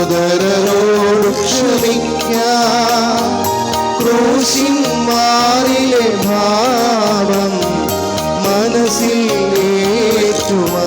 സോദരരോട് ക്ഷമിക്കാം. ക്രൂശിൻ മാറിലെ ഭാവം മനസ്സിൽ ഏറ്റുവാങ്ങിടാം.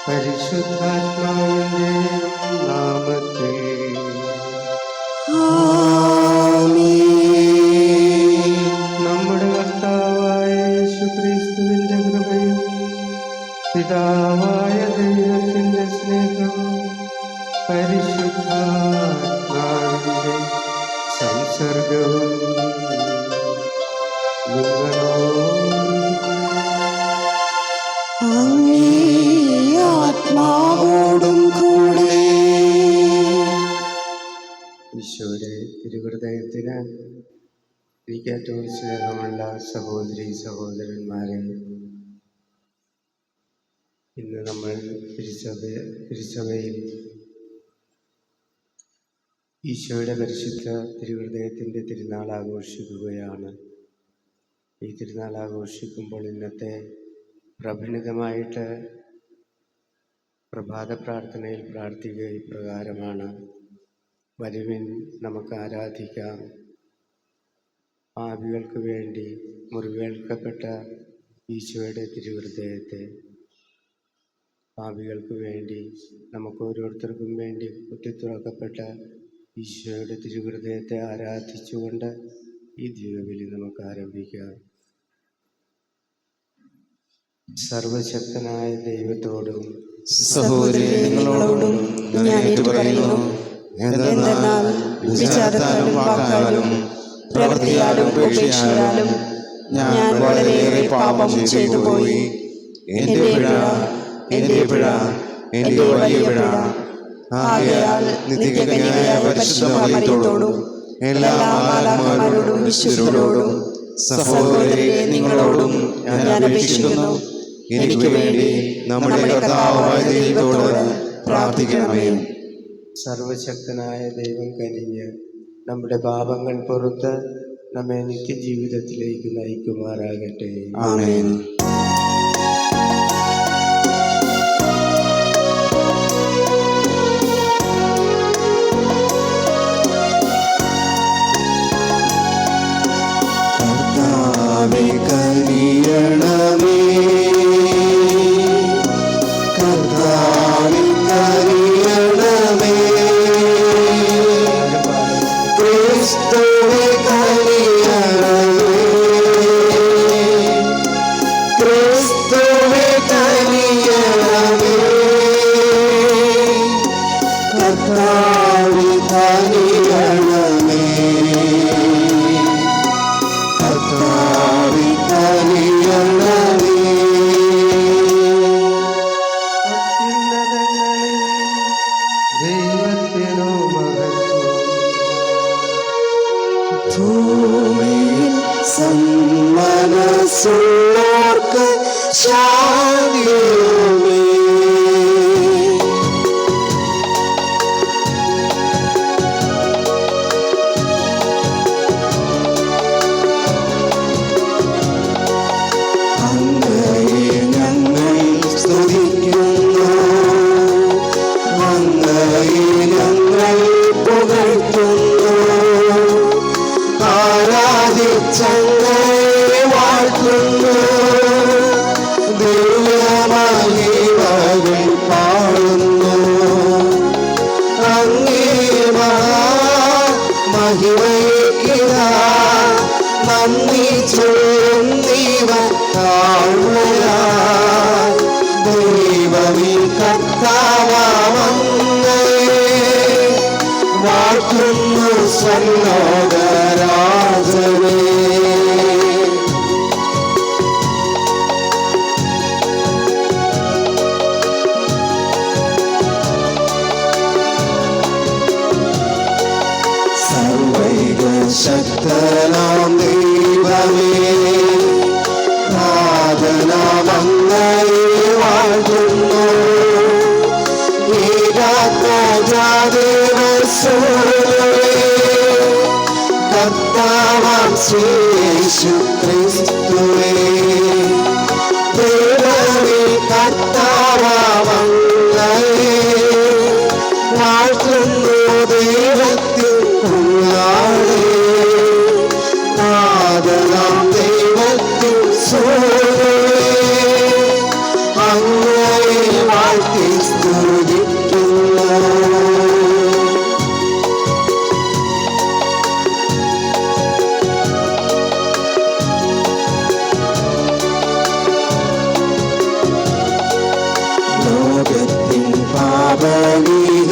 പരിശുദ്ധാത്മാവിന്റെ നാമത്തിൽ നമ്മുടെ കർത്താവായ യേശുക്രിസ്തുവിന്റെ കൃപയും പിതാവായ ദൈവത്തിന്റെ സ്നേഹവും പരിശുദ്ധാത്മാവിന്റെ സംസർഗവും ആത്മാവോടും കൂടെ. ഈശോയുടെ തിരുഹൃദയത്തിന് എനിക്ക് ഏറ്റവും സ്നേഹമുള്ള സഹോദരി സഹോദരന്മാരെ, ഇന്ന് നമ്മൾ തിരുസഭയിൽ ഈശോയുടെ പരിശുദ്ധ തിരുഹൃദയത്തിൻ്റെ തിരുനാൾ ആഘോഷിക്കുകയാണ്. ഈ തിരുനാൾ ആഘോഷിക്കുമ്പോൾ ഇന്നത്തെ പ്രഭിന്നിതമായിട്ട് പ്രഭാത പ്രാർത്ഥനയിൽ പ്രാർത്ഥിക്കുക ഇപ്രകാരമാണ്: വരുവിൻ, നമുക്ക് ആരാധിക്കാം. പാപികൾക്ക് വേണ്ടി മുറിവേൽക്കപ്പെട്ട ഈശോയുടെ തിരുഹൃദയത്തെ, പാപികൾക്ക് വേണ്ടി നമുക്ക് ഓരോരുത്തർക്കും വേണ്ടി കുത്തിത്തുറക്കപ്പെട്ട ഈശോയുടെ തിരുഹൃദയത്തെ ആരാധിച്ചുകൊണ്ട് ഈ ദിവ്യബലി നമുക്ക് ആരംഭിക്കാം. സർവശക്തനായ ദൈവത്തോടും സഹോദരങ്ങളോടും ഞാൻ ഏറ്റുപറയുന്നു, എന്തെന്നാൽ വിചാരത്താലും വാക്കാലും പ്രവൃത്തിയാലും ഉപേക്ഷയാലും ഞാൻ വളരെയേറെ പാപം ചെയ്തു പോയി. എൻ്റെ പിഴ, എൻ്റെ പിഴ, എൻ്റെ വലിയ പിഴ. ആകയാൽ നിത്യകന്യകയായ പരിശുദ്ധ മറിയത്തോടും എല്ലാ മാലാഖമാരോടും വിശുദ്ധരോടും സഹോദരരെ നിങ്ങളോടും ഞാൻ അപേക്ഷിക്കുന്നു, എനിക്ക് വേണ്ടി നമ്മുടെ കർത്താവായ ദൈവത്തോട് പ്രാർത്ഥിക്കണമേ. സർവശക്തനായ ദൈവം കനിഞ്ഞ് നമ്മുടെ പാപങ്ങൾ പുറത്ത് നമ്മെ നിത്യജീവിതത്തിലേക്ക് നയിക്കുമാറാകട്ടെ. ആമേൻ. കർത്താവേ കനിയണമേ, കർത്താവേ കനിയണമേ, ക്രിസ്തുവേ കനിയണമേ, ക്രിസ്തുവേ കനിയണമേ, കർത്താവേ കനിയണമേ, കർത്താവേ കനിയണമേ. അത്യുന്നതങ്ങളിൽ ദൈവത്തിനു മഹത്വം, ഭൂമിയിൽ സന്മനസ്സുള്ളോർക്ക് ശാന്തിയുമേ. അങ്ങയെ ഞങ്ങൾ സ്തുതിക്കുന്നു, അങ്ങയെ ഞങ്ങൾ പുകഴ്ത്തുന്നു, ആരാധിച്ചങ്ങയെ വാഴ്ത്തുന്നു, ദിവ്യമഹിമകൾ പാടുന്നു. അങ്ങേ മഹിമയ്ക്കിതാ നന്ദി ചൊല്ലി അങ്ങയെ വാഴ്ത്തുന്നു. കർത്താവാം യേശു ക്രിസ്തുവേ, ദൈവമേ കർത്താവാം അങ്ങയെ വാഴ്ത്തുന്നു. ദൈവത്തിൻ കുഞ്ഞാടേ, നാഥനാം ദൈവത്തിൻ സൂര്യനേ, അങ്ങയെ വാഴ്ത്തി സ്തുതിക്കുന്നു. ലോകത്തിൻ പാപനികന്താവേ,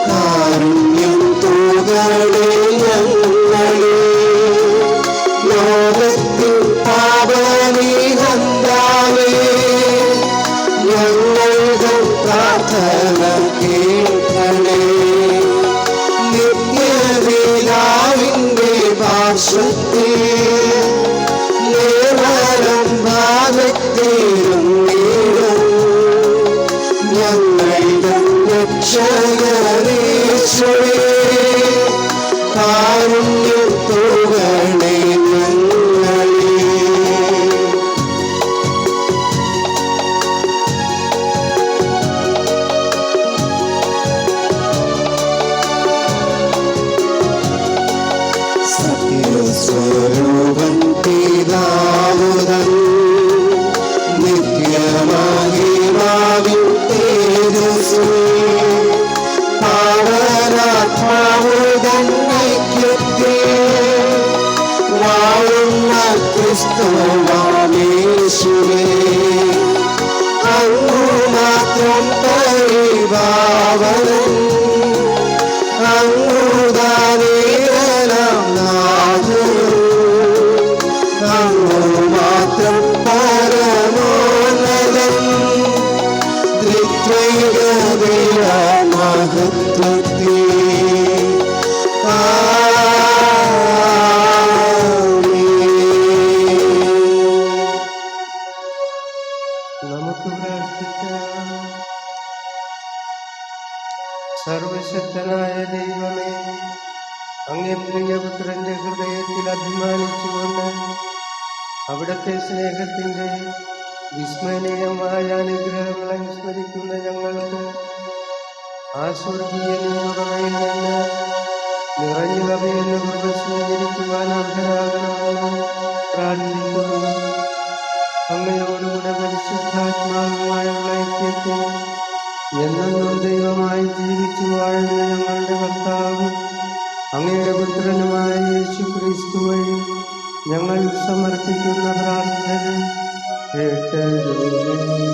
കാരുണ്യം തൂകണേ ഞങ്ങളെ. ലോകത്തിൻ പാപനികന്താവേ, ഞങ്ങളുടെ പ്രാർത്ഥന കേൾക്കണേ. നിത്യപിതാവിന്റെ പാർശ്വത്തിൽ നേവരം ഭാഗത്തേരും വീടും ഞങ്ങളുടെ രക്ഷകനീശ്വരേ, കാരുണ്യം തൂകണേ ഞങ്ങളെ. സത്യസ്വരൂപൻ പിതാവുതൻ നിത്യമഹിമാവിൻ തേജസ്സിൽ പാവനാത്മാവുതൻ ഐക്യത്തിൽ വാഴുന്ന ക്രിസ്തുവാമേശുവേ, അങ്ങു മാത്രം പരിപാവനൻ, അങ്ങുദാനീയനാം നാഥനും, അങ്ങു മാത്രം പരമോന്നതൻ. ത്രിത്വൈക ദൈവ മഹത്വത്തിൽ നമുക്ക് പ്രാർത്ഥിക്കാം. സർവശക്തനായ ദൈവമേ, അങ്ങേ പ്രിയപുത്രന്റെ ഹൃദയത്തിൽ അഭിമാനിച്ചുകൊണ്ട് അവിടുത്തെ സ്നേഹത്തിൻ്റെ വിസ്മരണീയമായ അനുഗ്രഹങ്ങൾ അനുസ്മരിക്കുന്ന ഞങ്ങൾക്ക് ആ സ്വർഗീയ നിയമയിൽ നിന്ന് നിറഞ്ഞു കവിയുന്ന കൃപ സ്വീകരിക്കുവാൻ അർഹരാകണമെന്ന് പ്രാർത്ഥിക്കുന്നു. അങ്ങയോടുകൂടെ പരിശുദ്ധാത്മാവുമായുള്ള ഐക്യത്തിൽ എന്നെന്നും ദൈവമായി ജീവിച്ചു വാഴുന്ന ഞങ്ങളുടെ കർത്താവ് അങ്ങയുടെ പുത്രനുമായ യേശു ക്രിസ്തു വഴി ഞങ്ങൾ സമർപ്പിക്കുന്ന പ്രാർത്ഥന കേട്ടരുളണമേ.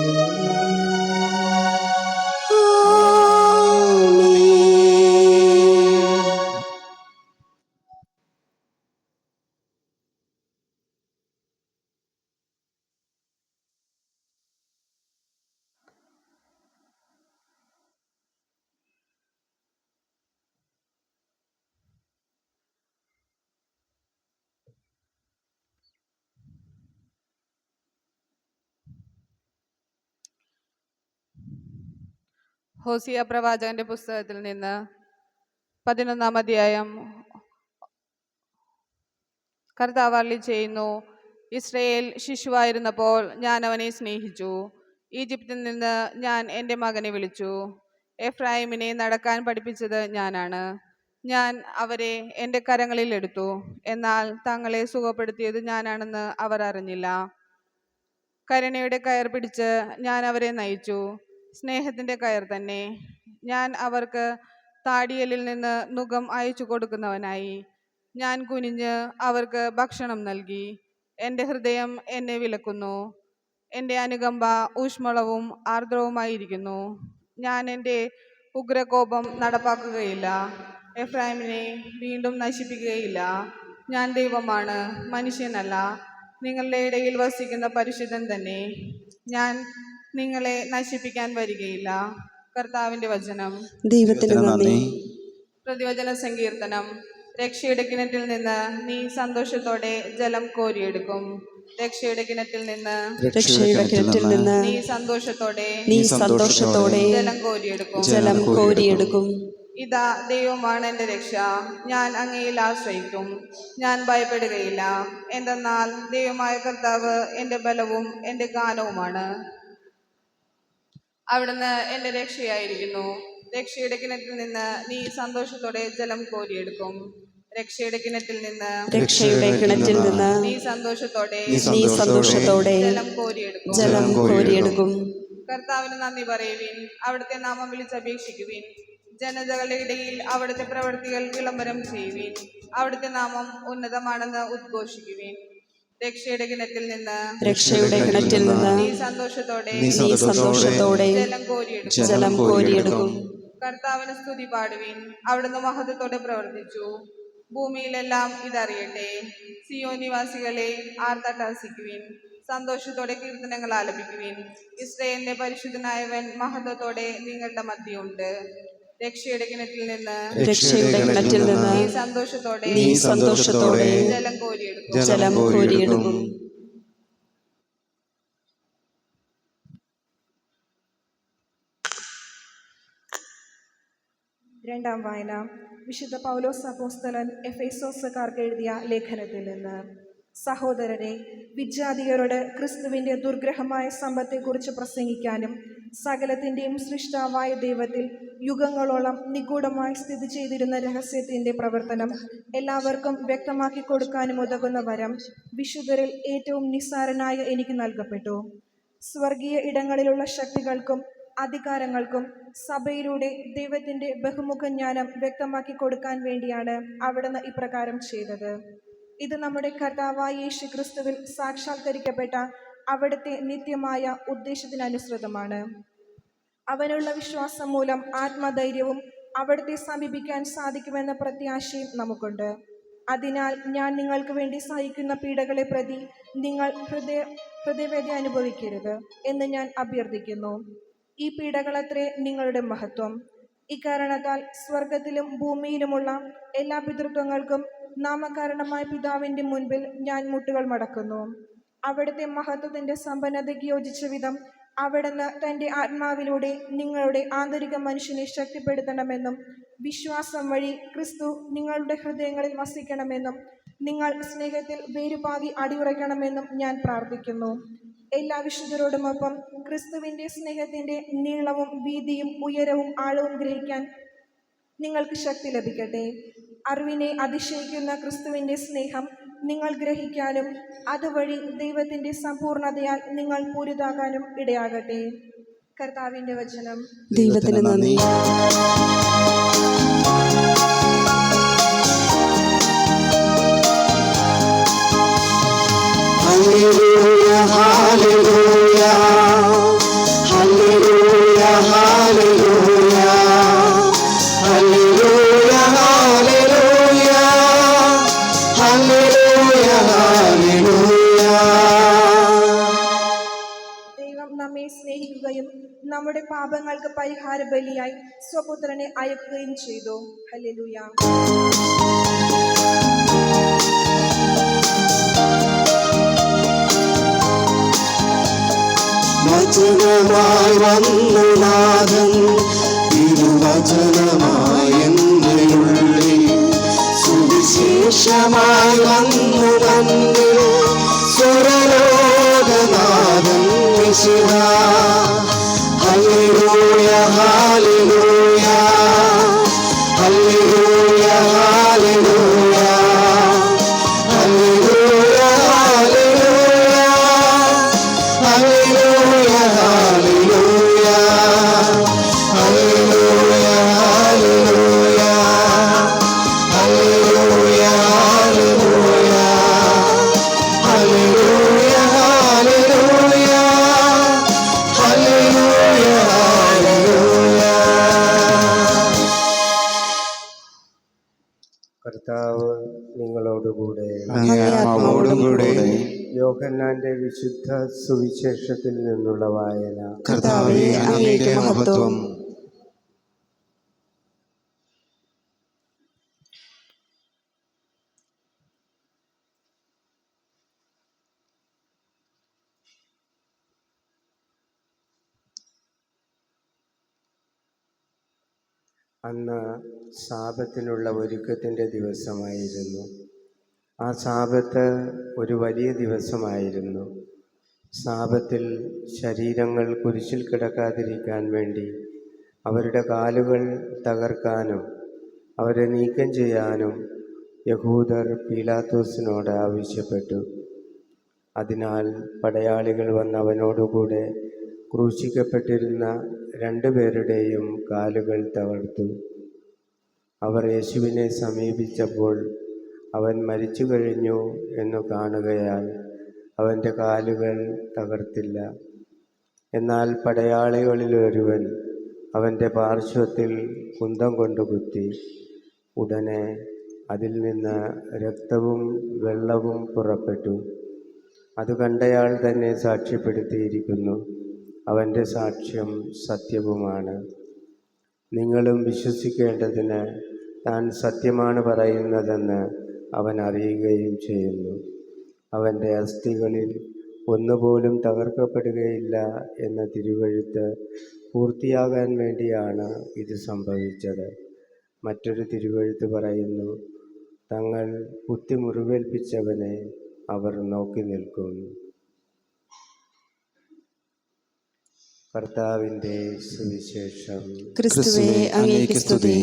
ഹോസിയ പ്രവാചകന്റെ പുസ്തകത്തിൽ നിന്ന് 11-ാം അധ്യായം. കർത്താവ് അരുളി ചെയ്യുന്നു, ഇസ്രയേൽ ശിശുവായിരുന്നപ്പോൾ ഞാൻ അവനെ സ്നേഹിച്ചു. ഈജിപ്തിൽ നിന്ന് ഞാൻ എൻ്റെ മകനെ വിളിച്ചു. എഫ്രായിമിനെ നടക്കാൻ പഠിപ്പിച്ചത് ഞാനാണ്. ഞാൻ അവരെ എൻ്റെ കരങ്ങളിൽ എടുത്തു. എന്നാൽ തങ്ങളെ സുഖപ്പെടുത്തിയത് ഞാനാണെന്ന് അവർ അറിഞ്ഞില്ല. കരുണയുടെ കയർ പിടിച്ച് ഞാൻ അവരെ നയിച്ചു, സ്നേഹത്തിൻ്റെ കയർ തന്നെ. ഞാൻ അവർക്ക് താടിയലിൽ നിന്ന് നുകം അയച്ചു കൊടുക്കുന്നവനായി. ഞാൻ കുനിഞ്ഞ് അവർക്ക് ഭക്ഷണം നൽകി. എൻ്റെ ഹൃദയം എന്നെ വിലക്കുന്നു. എൻ്റെ അനുകമ്പ ഊഷ്മളവും ആർദ്രവുമായിരിക്കുന്നു. ഞാൻ എൻ്റെ ഉഗ്രകോപം നടപ്പാക്കുകയില്ല. എഫ്രായിമിനെ വീണ്ടും നശിപ്പിക്കുകയില്ല. ഞാൻ ദൈവമാണ്, മനുഷ്യനല്ല. നിങ്ങളുടെ ഇടയിൽ വസിക്കുന്ന പരിശുദ്ധൻ തന്നെ. ഞാൻ നിങ്ങളെ നശിപ്പിക്കാൻ വരികയില്ല. കർത്താവിൻ്റെ വചനം. ദൈവത്തിന് നന്ദി. പ്രതിവചന സങ്കീർത്തനം. രക്ഷയുടെ കിണറ്റിൽ നിന്ന് നീ സന്തോഷത്തോടെ ജലം കോരിയെടുക്കും. രക്ഷയുടെ കിണറ്റിൽ നിന്ന് രക്ഷയുടെ കിണറ്റിൽ നിന്ന് നീ സന്തോഷത്തോടെ ജലം കോരിയെടുക്കും. ഇതാ ദൈവമാണ് എൻ്റെ രക്ഷ, ഞാൻ അങ്ങയിൽ ആശ്രയിക്കും, ഞാൻ ഭയപ്പെടുകയില്ല. എന്തെന്നാൽ ദൈവമായ കർത്താവ് എൻ്റെ ബലവും എൻ്റെ ഗാനവുമാണ്. അവിടുന്ന് എൻ്റെ രക്ഷയായിരിക്കുന്നു. രക്ഷയുടെ കിണറ്റിൽ നിന്ന് നീ സന്തോഷത്തോടെ ജലം കോരിയെടുക്കും. രക്ഷയുടെ കിണറ്റിൽ നിന്ന് നീ സന്തോഷത്തോടെ ജലം കോരിയെടുക്കും. കർത്താവിന് നന്ദി പറയുവിൻ, അവിടുത്തെ നാമം വിളിച്ചപേക്ഷിക്കുവിൻ. ജനതകളുടെ ഇടയിൽ അവിടുത്തെ പ്രവൃത്തികൾ വിളംബരം ചെയ്യുവിൻ. അവിടുത്തെ നാമം ഉന്നതമാണെന്ന് ഉദ്ഘോഷിക്കുവിൻ. രക്ഷയുടെ കിണറ്റിൽ നിന്ന് നീ സന്തോഷത്തോടെ ജലം കോരിയെടുക്കും. കർത്താവിന് സ്തുതി പാടുവിൻ, അവിടുന്ന് മഹത്വത്തോടെ പ്രവർത്തിച്ചു. ഭൂമിയിലെല്ലാം ഇതറിയട്ടെ. സിയോൻ നിവാസികളെ ആർത്തട്ടാസിക്കുവിൻ, സന്തോഷത്തോടെ കീർത്തനങ്ങൾ ആലപിക്കുവിൻ. ഇസ്രായേലിന്റെ പരിശുദ്ധനായവൻ മഹത്വത്തോടെ നിങ്ങളുടെ മധ്യമുണ്ട്. രക്ഷയുടെ കിണറ്റിൽ നിന്ന് നീ സന്തോഷത്തോടെ ജലം കോരിയെടുക്കും. രണ്ടാം വായന വിശുദ്ധ പൗലോസ് അപ്പോസ്തലൻ എഫേസോസുകാർക്ക് എഴുതിയ ലേഖനത്തിൽ നിന്ന്. സഹോദരരെ, വിജാതിയരോട് ക്രിസ്തുവിൻ്റെ ദുർഗ്രഹമായ സമ്പത്തെക്കുറിച്ച് പ്രസംഗിക്കാനും സകലത്തിൻ്റെയും സൃഷ്ടാവായ ദൈവത്തിൽ യുഗങ്ങളോളം നിഗൂഢമായി സ്ഥിതി ചെയ്തിരുന്ന രഹസ്യത്തിൻ്റെ പ്രവർത്തനം എല്ലാവർക്കും വ്യക്തമാക്കി കൊടുക്കാനും ഉതകുന്ന വരം വിശുദ്ധരിൽ ഏറ്റവും നിസ്സാരനായ എനിക്ക് നൽകപ്പെട്ടു. സ്വർഗീയ ഇടങ്ങളിലുള്ള ശക്തികൾക്കും അധികാരങ്ങൾക്കും സഭയിലൂടെ ദൈവത്തിൻ്റെ ബഹുമുഖ ജ്ഞാനം വ്യക്തമാക്കി കൊടുക്കാൻ വേണ്ടിയാണ് അവിടുന്ന് ഇപ്രകാരം ചെയ്തത്. ഇത് നമ്മുടെ കർത്താവായ യേശു ക്രിസ്തുവിൽ സാക്ഷാത്കരിക്കപ്പെട്ട അവിടുത്തെ നിത്യമായ ഉദ്ദേശത്തിനനുസൃതമാണ്. അവനുള്ള വിശ്വാസം മൂലം ആത്മധൈര്യവും അവിടുത്തെ സമീപിക്കാൻ സാധിക്കുമെന്ന പ്രത്യാശയും നമുക്കുണ്ട്. അതിനാൽ ഞാൻ നിങ്ങൾക്ക് വേണ്ടി സഹിക്കുന്ന പീഡകളെ പ്രതി നിങ്ങൾ ഹൃദയവേദന അനുഭവിക്കരുത് എന്ന് ഞാൻ അഭ്യർത്ഥിക്കുന്നു. ഈ പീഡകളത്രേ നിങ്ങളുടെ മഹത്വം. ഇക്കാരണത്താൽ സ്വർഗത്തിലും ഭൂമിയിലുമുള്ള എല്ലാ പിതൃത്വങ്ങൾക്കും നാമകാരണമായ പിതാവിൻ്റെ മുൻപിൽ ഞാൻ മുട്ടുകൾ മടക്കുന്നു. അവിടുത്തെ മഹത്വത്തിൻ്റെ സമ്പന്നതയ്ക്ക് യോജിച്ച വിധം അവിടുന്ന് തൻ്റെ ആത്മാവിലൂടെ നിങ്ങളുടെ ആന്തരിക മനുഷ്യനെ ശക്തിപ്പെടുത്തണമെന്നും വിശ്വാസം വഴി ക്രിസ്തു നിങ്ങളുടെ ഹൃദയങ്ങളിൽ വസിക്കണമെന്നും നിങ്ങൾ സ്നേഹത്തിൽ വേരുപാകി അടിയുറയ്ക്കണമെന്നും ഞാൻ പ്രാർത്ഥിക്കുന്നു. എല്ലാ വിശുദ്ധരോടുമൊപ്പം ക്രിസ്തുവിൻ്റെ സ്നേഹത്തിൻ്റെ നീളവും വീതിയും ഉയരവും ആഴവും ഗ്രഹിക്കാൻ നിങ്ങൾക്ക് ശക്തി ലഭിക്കട്ടെ. അറിവിനെ അതിശയിക്കുന്ന ക്രിസ്തുവിൻ്റെ സ്നേഹം നിങ്ങൾ ഗ്രഹിക്കാനും അതുവഴി ദൈവത്തിൻ്റെ സമ്പൂർണതയാൽ നിങ്ങൾ പൂരിതാകാനും ഇടയാകട്ടെ. കർത്താവിൻ്റെ വചനം. ദൈവത്തിന് നന്ദി. Hallelujah, hallelujah, hallelujah, hallelujah, hallelujah, hallelujah, hallelujah, hallelujah. ദൈവം നമ്മെ സ്നേഹിക്കുകയും നമ്മുടെ പാപങ്ങൾക്ക് പരിഹാര ബലിയായി സ്വപുത്രനെ അയക്കുകയും ചെയ്തു. ഹല്ലേലൂയ. വചനമായി വന്നു നാഥൻ, തിരുവചനമായി എൻ്റെ ഉള്ളിൽ, സുവിശേഷമായി വന്നു തന്നിൽ, സ്വരലോകനാഥൻ മിശിഹ. ഹല്ലേലൂയ, ഹല്ലേലൂയ, ഹല്ലേലൂയ, ഹല്ലേലൂയ, ഹല്ലേലൂയ, ഹല്ലേലൂയ, ഹല്ലേലൂയ, ഹല്ലേലൂയ, ഹല്ലേലൂയ, ഹല്ലേലൂയ, ഹല്ലേലൂയ, ഹല്ലേലൂയ, ഹല്ലേലൂയ. കർത്താവ് നിങ്ങളോടുകൂടെ. അങ്ങേ ആത്മാവോടും കൂടെ. യോഹന്നാന്റെ വിശുദ്ധ സുവിശേഷത്തിൽ നിന്നുള്ള വായന. കർത്താവേ, അങ്ങേക്ക് മഹത്വം. അന്ന് സാപത്തിനുള്ള ഒരുക്കത്തിൻ്റെ ദിവസമായിരുന്നു. ആ സാപത്ത് ഒരു വലിയ ദിവസമായിരുന്നു. സാപത്തിൽ ശരീരങ്ങൾ കുരിശിൽ കിടക്കാതിരിക്കാൻ വേണ്ടി അവരുടെ കാലുകൾ തകർക്കാനും അവരെ നീക്കം ചെയ്യാനും യഹൂദർ പീലാത്തോസിനോട് ആവശ്യപ്പെട്ടു. അതിനാൽ പടയാളികൾ വന്ന് അവനോടുകൂടെ ക്രൂശിക്കപ്പെട്ടിരുന്ന 2 പേരുടെയും കാലുകൾ തകർത്തു. അവർ യേശുവിനെ സമീപിച്ചപ്പോൾ അവൻ മരിച്ചു കഴിഞ്ഞു എന്നു കാണുകയാൽ അവൻ്റെ കാലുകൾ തകർത്തില്ല. എന്നാൽ പടയാളികളിലൊരുവൻ അവൻ്റെ പാർശ്വത്തിൽ കുന്തം കൊണ്ട് കുത്തി. ഉടനെ അതിൽ നിന്ന് രക്തവും വെള്ളവും പുറപ്പെട്ടു. അത് കണ്ടയാൾ തന്നെ സാക്ഷ്യപ്പെടുത്തിയിരിക്കുന്നു. അവൻ്റെ സാക്ഷ്യം സത്യവുമാണ്. നിങ്ങളും വിശ്വസിക്കേണ്ടതിന് താൻ സത്യമാണ് പറയുന്നതെന്ന് അവൻ അറിയുകയും ചെയ്യുന്നു. അവൻ്റെ അസ്ഥികളിൽ ഒന്നുപോലും തകർക്കപ്പെടുകയില്ല എന്ന തിരുവെഴുത്ത് പൂർത്തിയാകാൻ വേണ്ടിയാണ് ഇത് സംഭവിച്ചത്. മറ്റൊരു തിരുവെഴുത്ത് പറയുന്നു, തങ്ങൾ കുത്തി മുറിവേൽപ്പിച്ചവനെ അവർ നോക്കി നിൽക്കും. കർത്താവിൻ്റെ സുവിശേഷം. ക്രിസ്തുവേ അങ്ങേക്ക് സ്തുതി.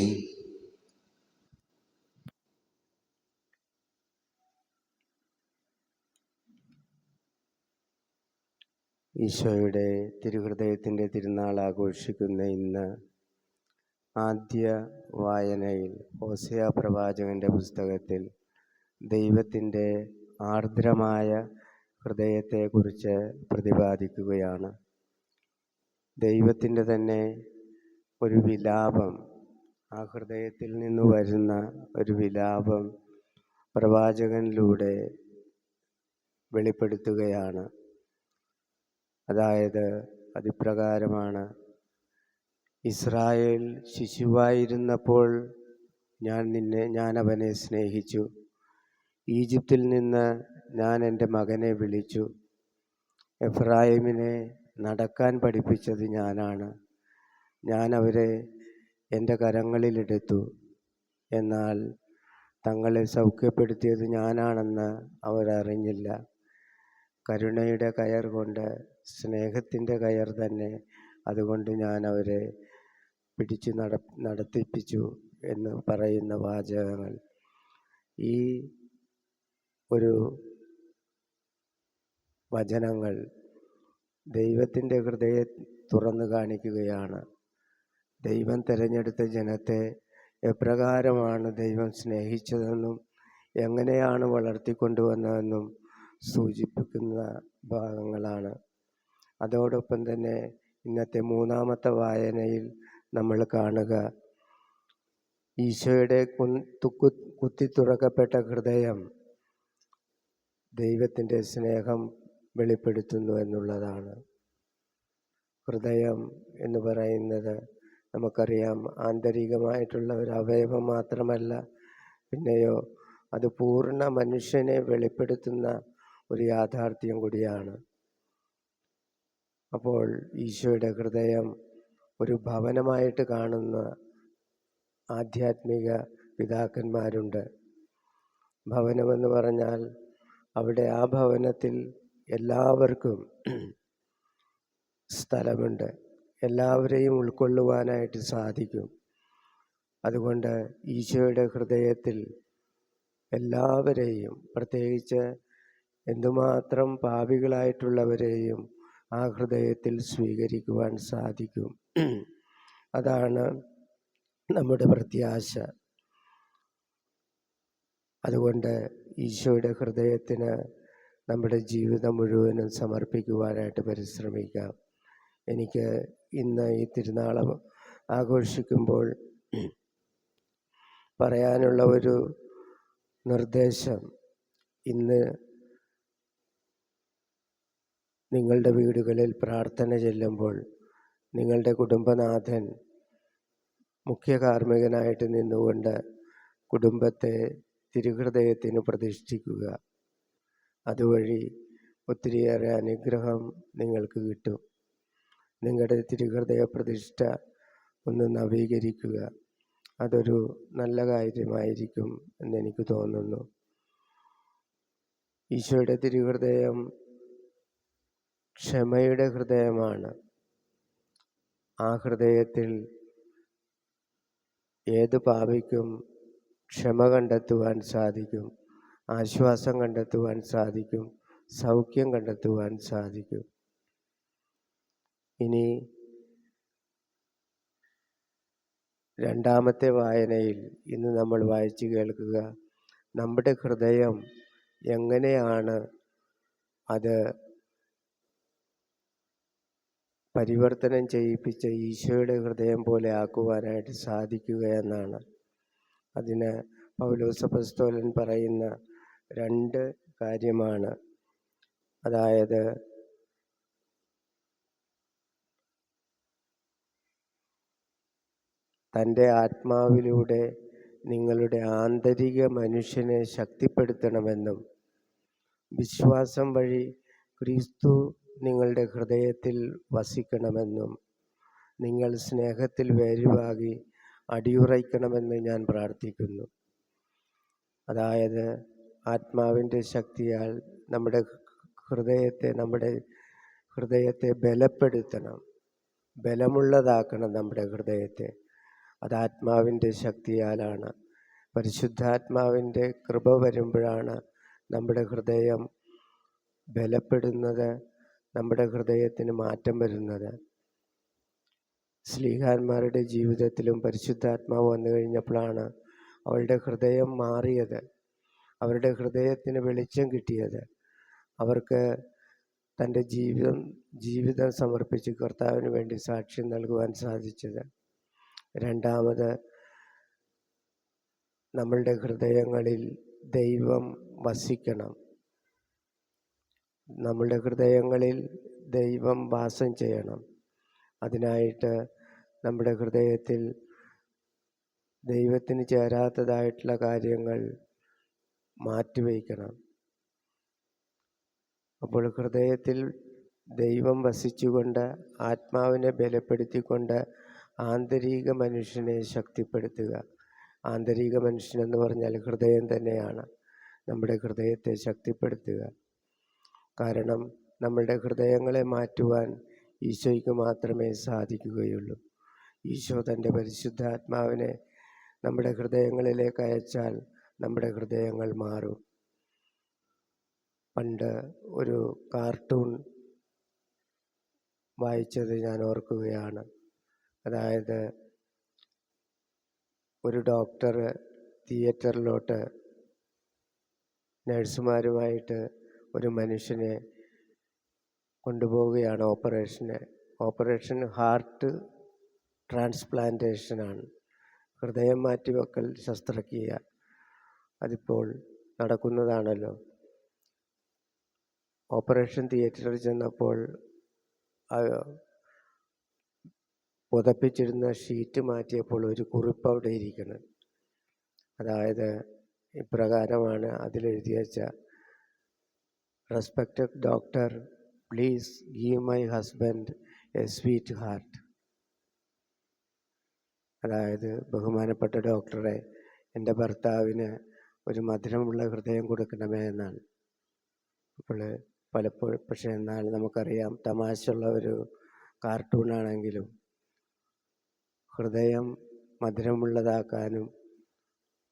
ഈശോയുടെ തിരുഹൃദയത്തിൻ്റെ തിരുനാൾ ആഘോഷിക്കുന്ന ഇന്ന് ആദ്യ വായനയിൽ ഹോശേയ പ്രവാചകൻ്റെ പുസ്തകത്തിൽ ദൈവത്തിൻ്റെ ആർദ്രമായ ഹൃദയത്തെക്കുറിച്ച് പ്രതിപാദിക്കുകയാണ്. ദൈവത്തിൻ്റെ തന്നെ ഒരു വിലാപം, ആ ഹൃദയത്തിൽ നിന്ന് വരുന്ന ഒരു വിലാപം പ്രവാചകനിലൂടെ വെളിപ്പെടുത്തുകയാണ്. അതായത് അതിപ്രകാരമാണ്: ഇസ്രായേൽ ശിശുവായിരുന്നപ്പോൾ ഞാൻ അവനെ സ്നേഹിച്ചു. ഈജിപ്തിൽ നിന്ന് ഞാൻ എൻ്റെ മകനെ വിളിച്ചു. എഫ്രായിമിനെ നടക്കാൻ പഠിപ്പിച്ചത് ഞാനാണ്. ഞാൻ അവരെ എൻ്റെ കരങ്ങളിലെടുത്തു. എന്നാൽ തങ്ങളെ സൗഖ്യപ്പെടുത്തിയത് ഞാനാണെന്ന് അവരറിഞ്ഞില്ല. കരുണയുടെ കയർ കൊണ്ട് സ്നേഹത്തിൻ്റെ കയർ തന്നെ, അതുകൊണ്ട് ഞാൻ അവരെ പിടിച്ചു നടത്തിപ്പിച്ചു എന്ന് പറയുന്ന വാചകങ്ങൾ ഈ ഒരു വചനങ്ങൾ ദൈവത്തിൻ്റെ ഹൃദയം തുറന്നു കാണിക്കുകയാണ്. ദൈവം തിരഞ്ഞെടുത്ത ജനത്തെ എപ്രകാരമാണ് ദൈവം സ്നേഹിച്ചതെന്നും എങ്ങനെയാണ് വളർത്തിക്കൊണ്ടുവന്നതെന്നും സൂചിപ്പിക്കുന്ന ഭാഗങ്ങളാണ്. അതോടൊപ്പം തന്നെ ഇന്നത്തെ 3-ാമത്തെ വായനയിൽ നമ്മൾ കാണുക, ഈശോയുടെ കുത്തിത്തുറക്കപ്പെട്ട ഹൃദയം ദൈവത്തിൻ്റെ സ്നേഹം വെളിപ്പെടുത്തുന്നു എന്നുള്ളതാണ്. ഹൃദയം എന്ന് പറയുന്നത് നമുക്കറിയാം, ആന്തരികമായിട്ടുള്ള ഒരു അവയവം മാത്രമല്ല, പിന്നെയോ അത് പൂർണ്ണ മനുഷ്യനെ വെളിപ്പെടുത്തുന്ന ഒരു യാഥാർത്ഥ്യം കൂടിയാണ്. അപ്പോൾ ഈശോയുടെ ഹൃദയം ഒരു ഭവനമായിട്ട് കാണുന്ന ആധ്യാത്മിക പിതാക്കന്മാരുണ്ട്. ഭവനമെന്ന് പറഞ്ഞാൽ അവിടെ ആ ഭവനത്തിൽ എല്ലാവർക്കും സ്ഥലമുണ്ട്, എല്ലാവരെയും ഉൾക്കൊള്ളുവാനായിട്ട് സാധിക്കും. അതുകൊണ്ട് ഈശോയുടെ ഹൃദയത്തിൽ എല്ലാവരെയും, പ്രത്യേകിച്ച് എന്തുമാത്രം പാപികളായിട്ടുള്ളവരെയും ആ ഹൃദയത്തിൽ സ്വീകരിക്കുവാൻ സാധിക്കും. അതാണ് നമ്മുടെ പ്രത്യാശ. അതുകൊണ്ട് ഈശോയുടെ ഹൃദയത്തിന് നമ്മുടെ ജീവിതം മുഴുവനും സമർപ്പിക്കുവാനായിട്ട് പരിശ്രമിക്കാം. എനിക്ക് ഇന്ന് ഈ തിരുനാൾ ആഘോഷിക്കുമ്പോൾ പറയാനുള്ള ഒരു നിർദ്ദേശം, ഇന്ന് നിങ്ങളുടെ വീടുകളിൽ പ്രാർത്ഥന ചെല്ലുമ്പോൾ നിങ്ങളുടെ കുടുംബനാഥൻ മുഖ്യ കാർമ്മികനായിട്ട് നിന്നുകൊണ്ട് കുടുംബത്തെ തിരുഹൃദയത്തിന് പ്രതിഷ്ഠിക്കുക. അതുവഴി ഒത്തിരിയേറെ അനുഗ്രഹം നിങ്ങൾക്ക് കിട്ടും. നിങ്ങളുടെ തിരുഹൃദയ പ്രതിഷ്ഠ ഒന്ന് നവീകരിക്കുക. അതൊരു നല്ല കാര്യമായിരിക്കും എന്നെനിക്ക് തോന്നുന്നു. ഈശോയുടെ തിരുഹൃദയം ക്ഷമയുടെ ഹൃദയമാണ്. ആ ഹൃദയത്തിൽ ഏത് പാപിക്കും ക്ഷമ കണ്ടെത്തുവാൻ സാധിക്കും, ആശ്വാസം കണ്ടെത്തുവാൻ സാധിക്കും, സൗഖ്യം കണ്ടെത്തുവാൻ സാധിക്കും. ഇനി രണ്ടാമത്തെ വായനയിൽ ഇന്ന് നമ്മൾ വായിച്ചു കേൾക്കുക, നമ്മുടെ ഹൃദയം എങ്ങനെയാണ് അത് പരിവർത്തനം ചെയ്യിപ്പിച്ച ഈശോയുടെ ഹൃദയം പോലെ ആക്കുവാനായിട്ട് സാധിക്കുക എന്നാണ്. അതിന് പൗലോസ് അപ്പോസ്തലൻ പറയുന്ന 2 കാര്യമാണ്. അതായത് തൻ്റെ ആത്മാവിലൂടെ നിങ്ങളുടെ ആന്തരിക മനുഷ്യനെ ശക്തിപ്പെടുത്തണമെന്നും വിശ്വാസം വഴി ക്രിസ്തു നിങ്ങളുടെ ഹൃദയത്തിൽ വസിക്കണമെന്നും നിങ്ങൾ സ്നേഹത്തിൽ വേരുവാകി അടിയുറയ്ക്കണമെന്ന് ഞാൻ പ്രാർത്ഥിക്കുന്നു. അതായത് ആത്മാവിൻ്റെ ശക്തിയാൽ നമ്മുടെ ഹൃദയത്തെ ബലപ്പെടുത്തണം, ബലമുള്ളതാക്കണം നമ്മുടെ ഹൃദയത്തെ. അത് ആത്മാവിൻ്റെ ശക്തിയാലാണ്. പരിശുദ്ധാത്മാവിൻ്റെ കൃപ വരുമ്പോഴാണ് നമ്മുടെ ഹൃദയം ബലപ്പെടുന്നത്, നമ്മുടെ ഹൃദയത്തിന് മാറ്റം വരുന്നത്. ശ്ലീഹാന്മാരുടെ ജീവിതത്തിലും പരിശുദ്ധാത്മാവ് വന്നു കഴിഞ്ഞപ്പോഴാണ് അവരുടെ ഹൃദയം മാറിയത്, അവരുടെ ഹൃദയത്തിന് വെളിച്ചം കിട്ടിയത്, അവർക്ക് തൻ്റെ ജീവിതം സമർപ്പിച്ച് കർത്താവിന് വേണ്ടി സാക്ഷ്യം നൽകുവാൻ സാധിച്ചത്. രണ്ടാമത്, നമ്മളുടെ ഹൃദയങ്ങളിൽ ദൈവം വസിക്കണം, നമ്മളുടെ ഹൃദയങ്ങളിൽ ദൈവം വാസം ചെയ്യണം. അതിനായിട്ട് നമ്മുടെ ഹൃദയത്തിൽ ദൈവത്തിന് ചേരാത്തതായിട്ടുള്ള കാര്യങ്ങൾ മാറ്റിവയ്ക്കണം. അപ്പോൾ ഹൃദയത്തിൽ ദൈവം വസിച്ചുകൊണ്ട് ആത്മാവിനെ ബലപ്പെടുത്തിക്കൊണ്ട് ആന്തരിക മനുഷ്യനെ ശക്തിപ്പെടുത്തുക. ആന്തരിക മനുഷ്യനെന്ന് പറഞ്ഞാൽ ഹൃദയം തന്നെയാണ്. നമ്മുടെ ഹൃദയത്തെ ശക്തിപ്പെടുത്തുക. കാരണം നമ്മളുടെ ഹൃദയങ്ങളെ മാറ്റുവാൻ ഈശോയ്ക്ക് മാത്രമേ സാധിക്കുകയുള്ളൂ. ഈശോ തൻ്റെ പരിശുദ്ധാത്മാവിനെ നമ്മുടെ ഹൃദയങ്ങളിലേക്ക് അയച്ചാൽ നമ്മുടെ ഹൃദയങ്ങൾ മാറും. പണ്ട് ഒരു കാർട്ടൂൺ വായിച്ചത് ഞാൻ ഓർക്കുകയാണ്. അതായത് ഒരു ഡോക്ടർ തിയേറ്ററിലോട്ട് നഴ്സുമാരുമായിട്ട് ഒരു മനുഷ്യനെ കൊണ്ടുപോവുകയാണ് ഓപ്പറേഷൻ ഹാർട്ട് ട്രാൻസ്പ്ലാന്റേഷനാണ്, ഹൃദയം മാറ്റിവെക്കൽ ശസ്ത്രക്രിയ. അതിപ്പോൾ നടക്കുന്നതാണല്ലോ. ഓപ്പറേഷൻ തിയേറ്ററിൽ ചെന്നപ്പോൾ പുതപ്പിച്ചിരുന്ന ഷീറ്റ് മാറ്റിയപ്പോൾ ഒരു കുറിപ്പ് അവിടെ ഇരിക്കണം. അതായത് ഇപ്രകാരമാണ് അതിലെഴുതി വെച്ച: respected doctor, please give my husband A sweet heart. അതായത് ബഹുമാനപ്പെട്ട ഡോക്ടറെ, എൻ്റെ ഭർത്താവിന് ഒരു മധുരമുള്ള ഹൃദയം കൊടുക്കണമേ എന്നാണ്. അപ്പോൾ പലപ്പോഴും പക്ഷേ എന്നാൽ നമുക്കറിയാം, തമാശയുള്ള ഒരു കാർട്ടൂണാണെങ്കിലും ഹൃദയം മധുരമുള്ളതാക്കാനും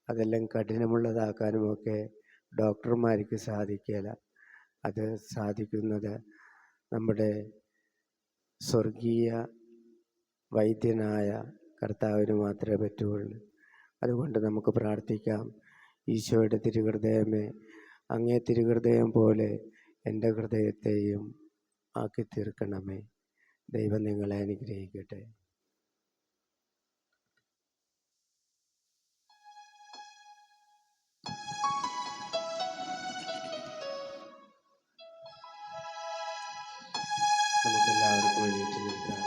അതെല്ലാം കഠിനമുള്ളതാക്കാനുമൊക്കെ ഡോക്ടർമാർക്ക് സാധിക്കില്ല. അത് സാധിക്കുന്നത് നമ്മുടെ സ്വർഗീയ വൈദ്യനായ കർത്താവിന് മാത്രമേ പറ്റുകയുള്ളൂ. അതുകൊണ്ട് നമുക്ക് പ്രാർത്ഥിക്കാം: ഈശോയുടെ തിരുഹൃദയമേ, അങ്ങേ തിരുഹൃദയം പോലെ എൻ്റെ ഹൃദയത്തെയും ആക്കി തീർക്കണമേ. ദൈവം നിങ്ങളെ അനുഗ്രഹിക്കട്ടെ. നമുക്കെല്ലാവർക്കും എഴുന്നേറ്റ് നിൽക്കാം.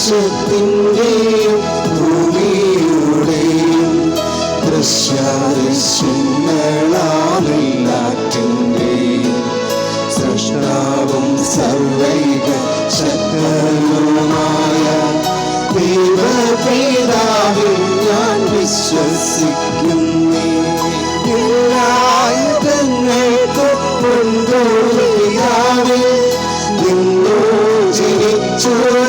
ആകാശത്തിൻ്റെയും ഭൂമിയുടെയും ദൃശ്യാദൃശ്യങ്ങളാലെല്ലാറ്റിൻ്റെയും സൃഷ്ടാവും സർവൈക ശക്തനുമായ ദൈവപിതാവിൽ ഞാൻ വിശ്വസിക്കുന്നേ. എല്ലായുധങ്ങൾക്കും പിതാവിൽ നിന്നു ജനിച്ചൊരു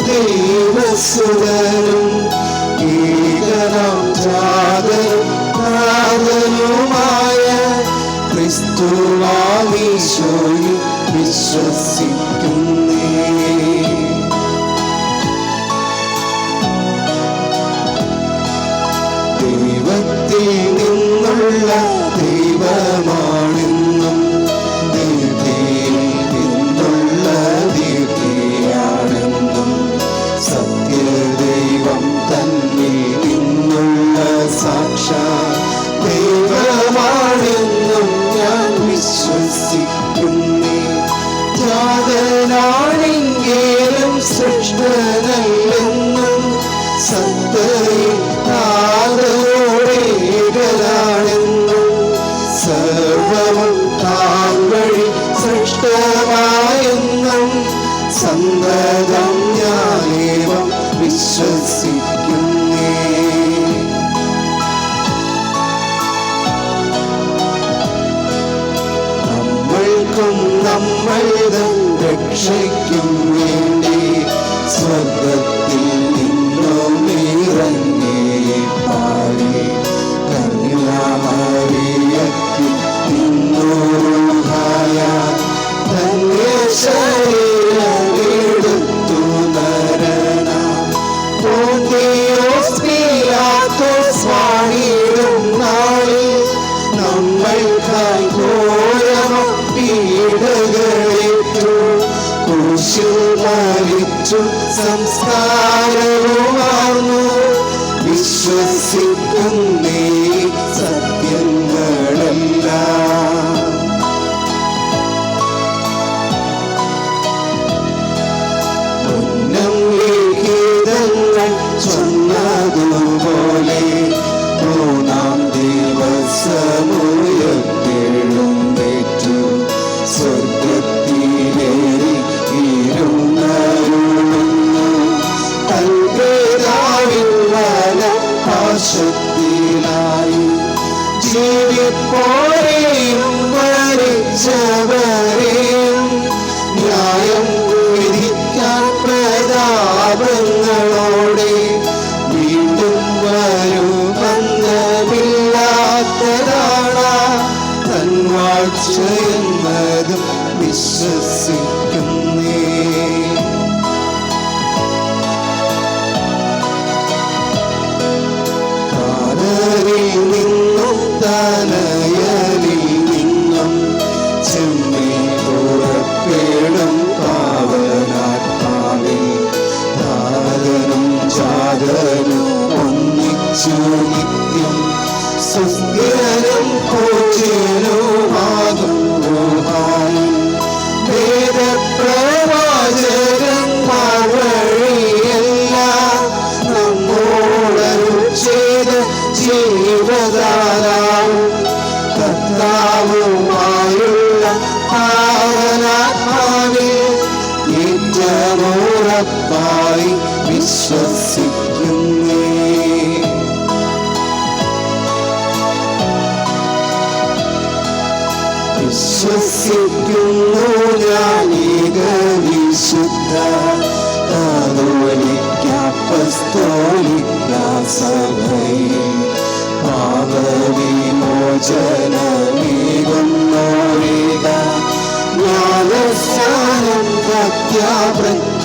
ദൈവസുതനും ഏകനാം ജാതനും നാഥനുമായ ക്രിസ്തുവാമീശോയിൽ വിശ്വസിക്കുന്നേ. ദൈവത്തിൽ നിന്നുള്ള ദൈവമാണെന്നും ദൈവത്തിൽ നിന്നുള്ള ദൈവയാണെന്നും സത്യദൈവം തന്നിൽ നിന്നുള്ള സാക്ഷാൽ ദൈവമാണെന്നും ഞാൻ വിശ്വസിക്കുന്നേ. ജാതനാണെങ്കിലും സൃഷ്ടനല്ലെന്നും സത്തയിൽ നാഥനോടേകനാണെന്നും സർവവും താൻ വഴി സൃഷ്ടമായെന്നും സന്തതം ഞാനേവം വിശ്വസിക്കുന്നേ. നമ്മൾക്കും നമ്മളുടെ രക്ഷയ്ക്കും വേണ്ടി സ്വർഗത്തിൽ നിന്നും ഇറങ്ങി പാടി കന്യാമറിയയ്ക്ക് നിന്നോഹായ ധന്യ ശരീരമെടുത്തു നരനാം പോന്തിയോസ് പീലാത്തോസ് വാണിടും നാളിൽ നമ്മൾക്കായി ഘോരമം പീഡകളേറ്റു ക്രൂശിൽ മരിച്ചു സംസ്കാരവുമാർന്നു വിശ്വസിക്കുന്നേ സത്യങ്ങളെല്ലാം. മുന്നം ലിഖിതങ്ങൾ ചൊന്നതുപോലെ മൂന്നാം ദിവസമുയർത്തെഴുന്നേറ്റു സ്വർഗത്തിലേറി ഇരുന്നരുളുന്നു. കൽപിതാവിൻ വലപ്പാർശ്വത്തിലായി ജീവിപ്പോരെയും മരിച്ചവരെയും ന്യായം വിധിക്കാൻ പ്രതാപങ്ങളോടെ വീണ്ടും വരുമെന്നമില്ലാത്തതാണ് തൻവാഴ്ച എന്നതും വിശ്വസിക്കുന്നേ. കാലറിൽ നിന്നും തലയലിൽ നിന്നും ചെമ്മേ പുറപ്പെടും പാവനാത്മാവിൽ ധാരനും ജാതനും ഒന്നിച്ചു നിത്യം സുസ്ഥിരനും പൂജ്യനുമാകും ഊഹാനും വേദപ്രവാചകന്മാർ വഴിയെല്ലാം നമ്മോടരുൾ ചെയ്ത ജീവദാതാവും കർത്താവുമായുള്ള പാവനാത്മാവിൽ ഏറ്റമുറപ്പായി വിശ്വസിക്കുന്നേ. വിശ്വസിക്കുന്നു ഞാൻ ഏകവിശുദ്ധ കാതോലിക്ക അപ്പസ്തോലിക്ക സഭയിൽ പാപവിമോചനമേകുന്നോരേക ജ്ഞാനസ്നാനം പ്രഖ്യാപിക്കുന്നേ.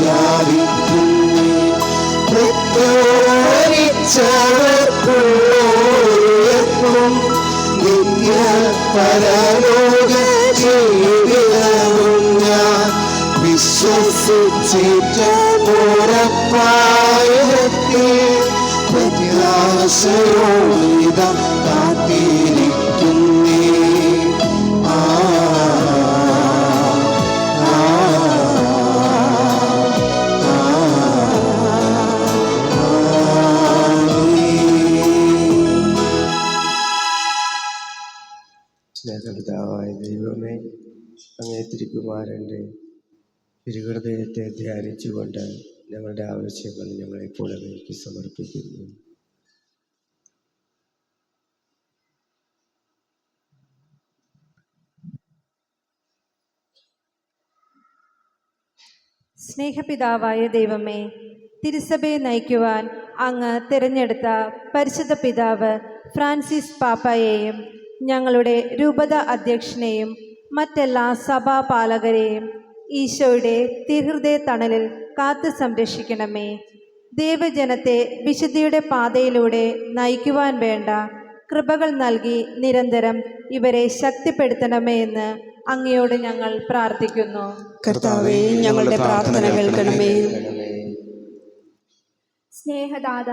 പ്രത്യേകിച്ചവർക്കുള്ളോർക്കും നിത്യ പരലോക ജീവിതവും ഞാൻ വിശ്വസിച്ചിട്ട ഉറപ്പായത്തിൽ പ്രത്യാശയോടിത കാത്തിരിക്കുന്നേ. ആ പിതാവായ ദൈവമേ, അങ്ങേ തിരുക്കുമാരൻ്റെ തിരുഹൃദയത്തെ ധ്യാനിച്ചുകൊണ്ട് ഞങ്ങളുടെ ആവശ്യങ്ങൾ ഞങ്ങളെപ്പോൾ അങ്ങേക്ക് സമർപ്പിക്കുന്നു. സ്നേഹപിതാവായ ദൈവമേ, തിരുസഭയെ നയിക്കുവാൻ അങ്ങ് തിരഞ്ഞെടുത്ത പരിശുദ്ധ പിതാവ് ഫ്രാൻസിസ് പാപ്പായെയും ഞങ്ങളുടെ രൂപത അധ്യക്ഷനെയും മറ്റെല്ലാ സഭാപാലകരെയും ഈശോയുടെ തിരുഹൃദയ തണലിൽ കാത്തു സംരക്ഷിക്കണമേ. ദൈവജനത്തെ വിശുദ്ധിയുടെ പാതയിലൂടെ നയിക്കുവാൻ വേണ്ട കൃപകൾ നൽകി നിരന്തരം ഇവരെ ശക്തിപ്പെടുത്തണമേ എന്ന് അങ്ങയോട് ഞങ്ങൾ പ്രാർത്ഥിക്കുന്നു. കർത്താവേ, ഞങ്ങളുടെ പ്രാർത്ഥന കേൾക്കണമേ. സ്നേഹദാത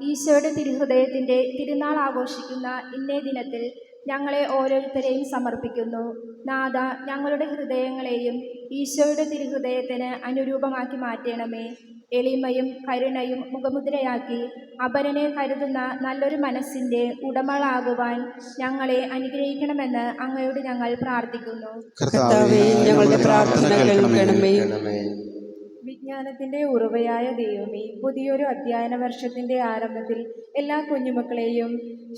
ഈശോയുടെ തിരുഹൃദയത്തിൻ്റെ തിരുനാൾ ആഘോഷിക്കുന്ന ഇന്നേ ദിനത്തിൽ ഞങ്ങളെ ഓരോരുത്തരെയും സമർപ്പിക്കുന്നു. നാഥ, ഞങ്ങളുടെ ഹൃദയങ്ങളെയും ഈശോയുടെ തിരുഹൃദയത്തിന് അനുരൂപമാക്കി മാറ്റണമേ. എളിമയും കരുണയും മുഖമുദ്രയാക്കി അപരനെ കരുതുന്ന നല്ലൊരു മനസ്സിൻ്റെ ഉടമകളാകുവാൻ ഞങ്ങളെ അനുഗ്രഹിക്കണമെന്ന് അങ്ങയോട് ഞങ്ങൾ പ്രാർത്ഥിക്കുന്നു. കർത്താവേ, ഞങ്ങളുടെ പ്രാർത്ഥന കേൾക്കണമേ. വിജ്ഞാനത്തിൻ്റെ ഉറവയായ ദൈവമേ, പുതിയൊരു അധ്യയന വർഷത്തിൻ്റെ ആരംഭത്തിൽ എല്ലാ കുഞ്ഞുമക്കളെയും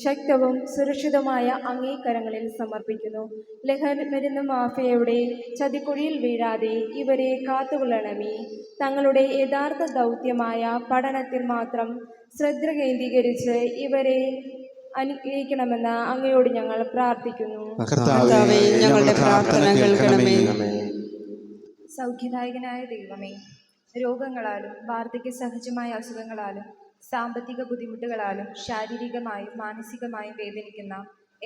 ശക്തവും സുരക്ഷിതമായ അങ്ങേക്കരങ്ങളിൽ സമർപ്പിക്കുന്നു. ലഹരി മരുന്ന് മാഫിയയുടെ ചതിക്കുഴിയിൽ വീഴാതെ ഇവരെ കാത്തുകൊള്ളണമേ. തങ്ങളുടെ യഥാർത്ഥ ദൗത്യമായ പഠനത്തിൽ മാത്രം ശ്രദ്ധ കേന്ദ്രീകരിച്ച് ഇവരെ അനുഗ്രഹിക്കണമെന്ന് അങ്ങയോട് ഞങ്ങൾ പ്രാർത്ഥിക്കുന്നു. കർത്താവേ, ഞങ്ങളുടെ പ്രാർത്ഥന കേൾക്കണമേ. സൗഖ്യദായകനായ ദൈവമേ, രോഗങ്ങളാലും വാർദ്ധക്യ സഹജമായ അസുഖങ്ങളാലും സാമ്പത്തിക ബുദ്ധിമുട്ടുകളാലും ശാരീരികമായും മാനസികമായും വേദനിക്കുന്ന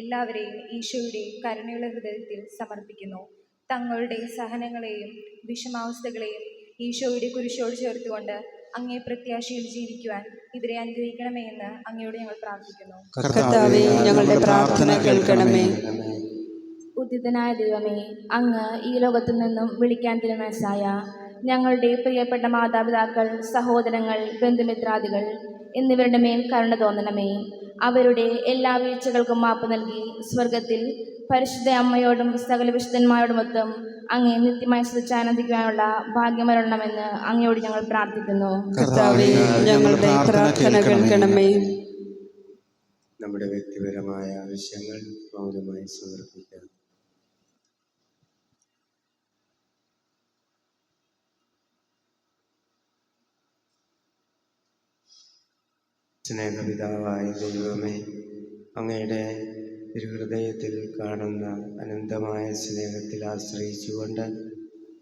എല്ലാവരെയും ഈശോയുടെ കരുണയുള്ള ഹൃദയത്തിൽ സമർപ്പിക്കുന്നു. തങ്ങളുടെ സഹനങ്ങളെയും വിഷമാവസ്ഥകളെയും ഈശോയുടെ കുരിശോട് ചേർത്തുകൊണ്ട് അങ്ങേ പ്രത്യാശയിൽ ജീവിക്കുവാൻ ഇവരെ അനുഗ്രഹിക്കണമേ എന്ന് അങ്ങയോട് ഞങ്ങൾ പ്രാർത്ഥിക്കുന്നു. കർത്താവേ, ഞങ്ങളുടെ പ്രാർത്ഥന കേൾക്കണമേ. ഉദ്ധിതനായ ദൈവമേ, അങ്ങ് ഈ ലോകത്തു നിന്നും വിളിക്കാൻ തിരുമനസ്സായ ഞങ്ങളുടെ പ്രിയപ്പെട്ട മാതാപിതാക്കൾ, സഹോദരങ്ങൾ, ബന്ധുമിത്രാദികൾ എന്നിവരുടെ മേൽ കരുണ തോന്നണമേ. അവരുടെ എല്ലാ വീഴ്ചകൾക്കും മാപ്പ് നൽകി സ്വർഗത്തിൽ പരിശുദ്ധ അമ്മയോടും സകല വിശുദ്ധന്മാരോടുമൊത്തും അങ്ങേ നിത്യമായി സ്തുതിച്ചാനന്ദിക്കുവാനുള്ള ഭാഗ്യമരുളണമെന്ന് അങ്ങയോട് ഞങ്ങൾ പ്രാർത്ഥിക്കുന്നു. കർത്താവേ, ഞങ്ങളുടെ പ്രാർത്ഥന കേൾക്കണമേ. നമ്മുടെ വ്യക്തിപരമായ ആവശ്യങ്ങൾ മൗനമായി സമർപ്പിക്കാം. സ്നേഹപിതാവായ ദൈവമേ, അങ്ങയുടെ തിരുഹൃദയത്തിൽ കാണുന്ന അനന്തമായ സ്നേഹത്തിൽ ആശ്രയിച്ചുകൊണ്ട്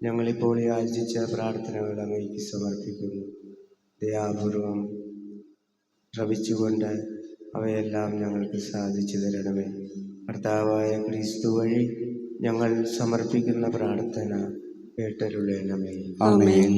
ഞങ്ങളിപ്പോൾ യാചിച്ച പ്രാർത്ഥനകൾ അങ്ങേക്ക് സമർപ്പിക്കുന്നു. ദയാപൂർവം ശ്രവിച്ചുകൊണ്ട് അവയെല്ലാം ഞങ്ങൾക്ക് സാധിച്ചു തരണമേ. കർത്താവായ ക്രിസ്തു വഴി ഞങ്ങൾ സമർപ്പിക്കുന്ന പ്രാർത്ഥന കേട്ടരുളണമേ. ആമേൻ.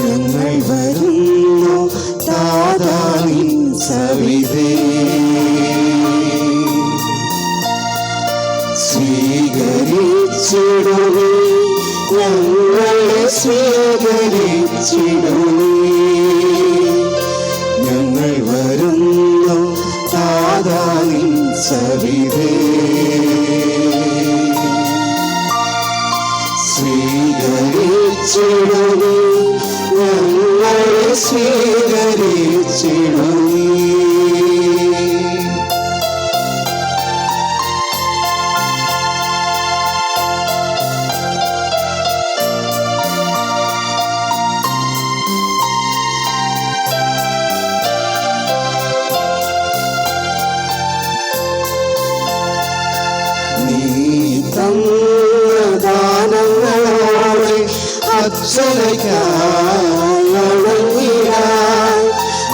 ഞങ്ങൾ വരുന്നു താതാവിൻ സവിധേ, സ്വീകരിച്ചിടുവേ, ഞങ്ങളെ സ്വീകരിച്ചിടുവേ. ഞങ്ങൾ വരുന്നു താതാവിൻ സവിധേ, സ്വീകരിച്ചിടുവേ, ഞങ്ങളെ സ്വീകരിച്ചിടുവേ. നീ ദാനങ്ങളോടെ അക്ഷരയ്ക്കായി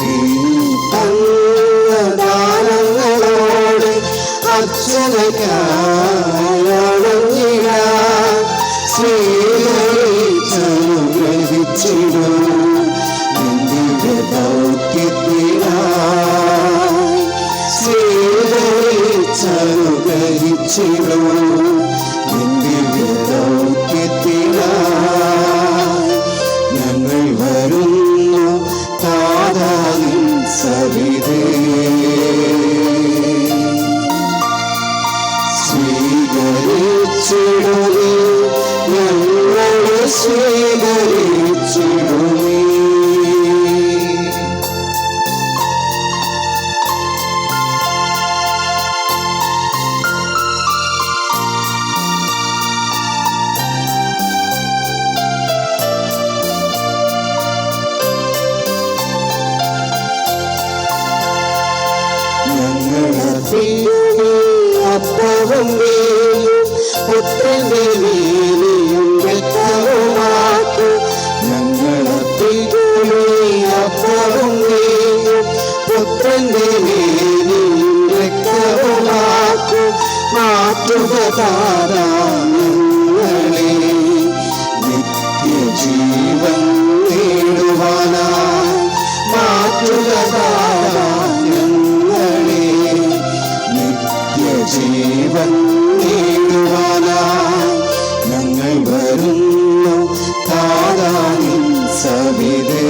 നീ ദാനങ്ങളോടെ അക്ഷരയ്ക്കായി സ്വീകരിച്ചിടുവേ. സ്വീകരിച്ചിടുമേ. അപ്പവും വീഞ്ഞും പുത്രന്റെ നീതിയും രക്തവുമാക്കൂ. ഞങ്ങളർപ്പിക്കുമേ അപ്പവും വീഞ്ഞും പുത്രന്റെ നീതിയും രക്തവുമാക്കൂ. മാറ്റുക താരാങ്ങളെ നിത്യജീവൻ നേടുവാനായി. മാറ്റുക താരാങ്ങളെ നിത്യജീവൻ നേടുവാനായി. ഞങ്ങൾ വരുന്നു താരാനിൻ സവിധേ.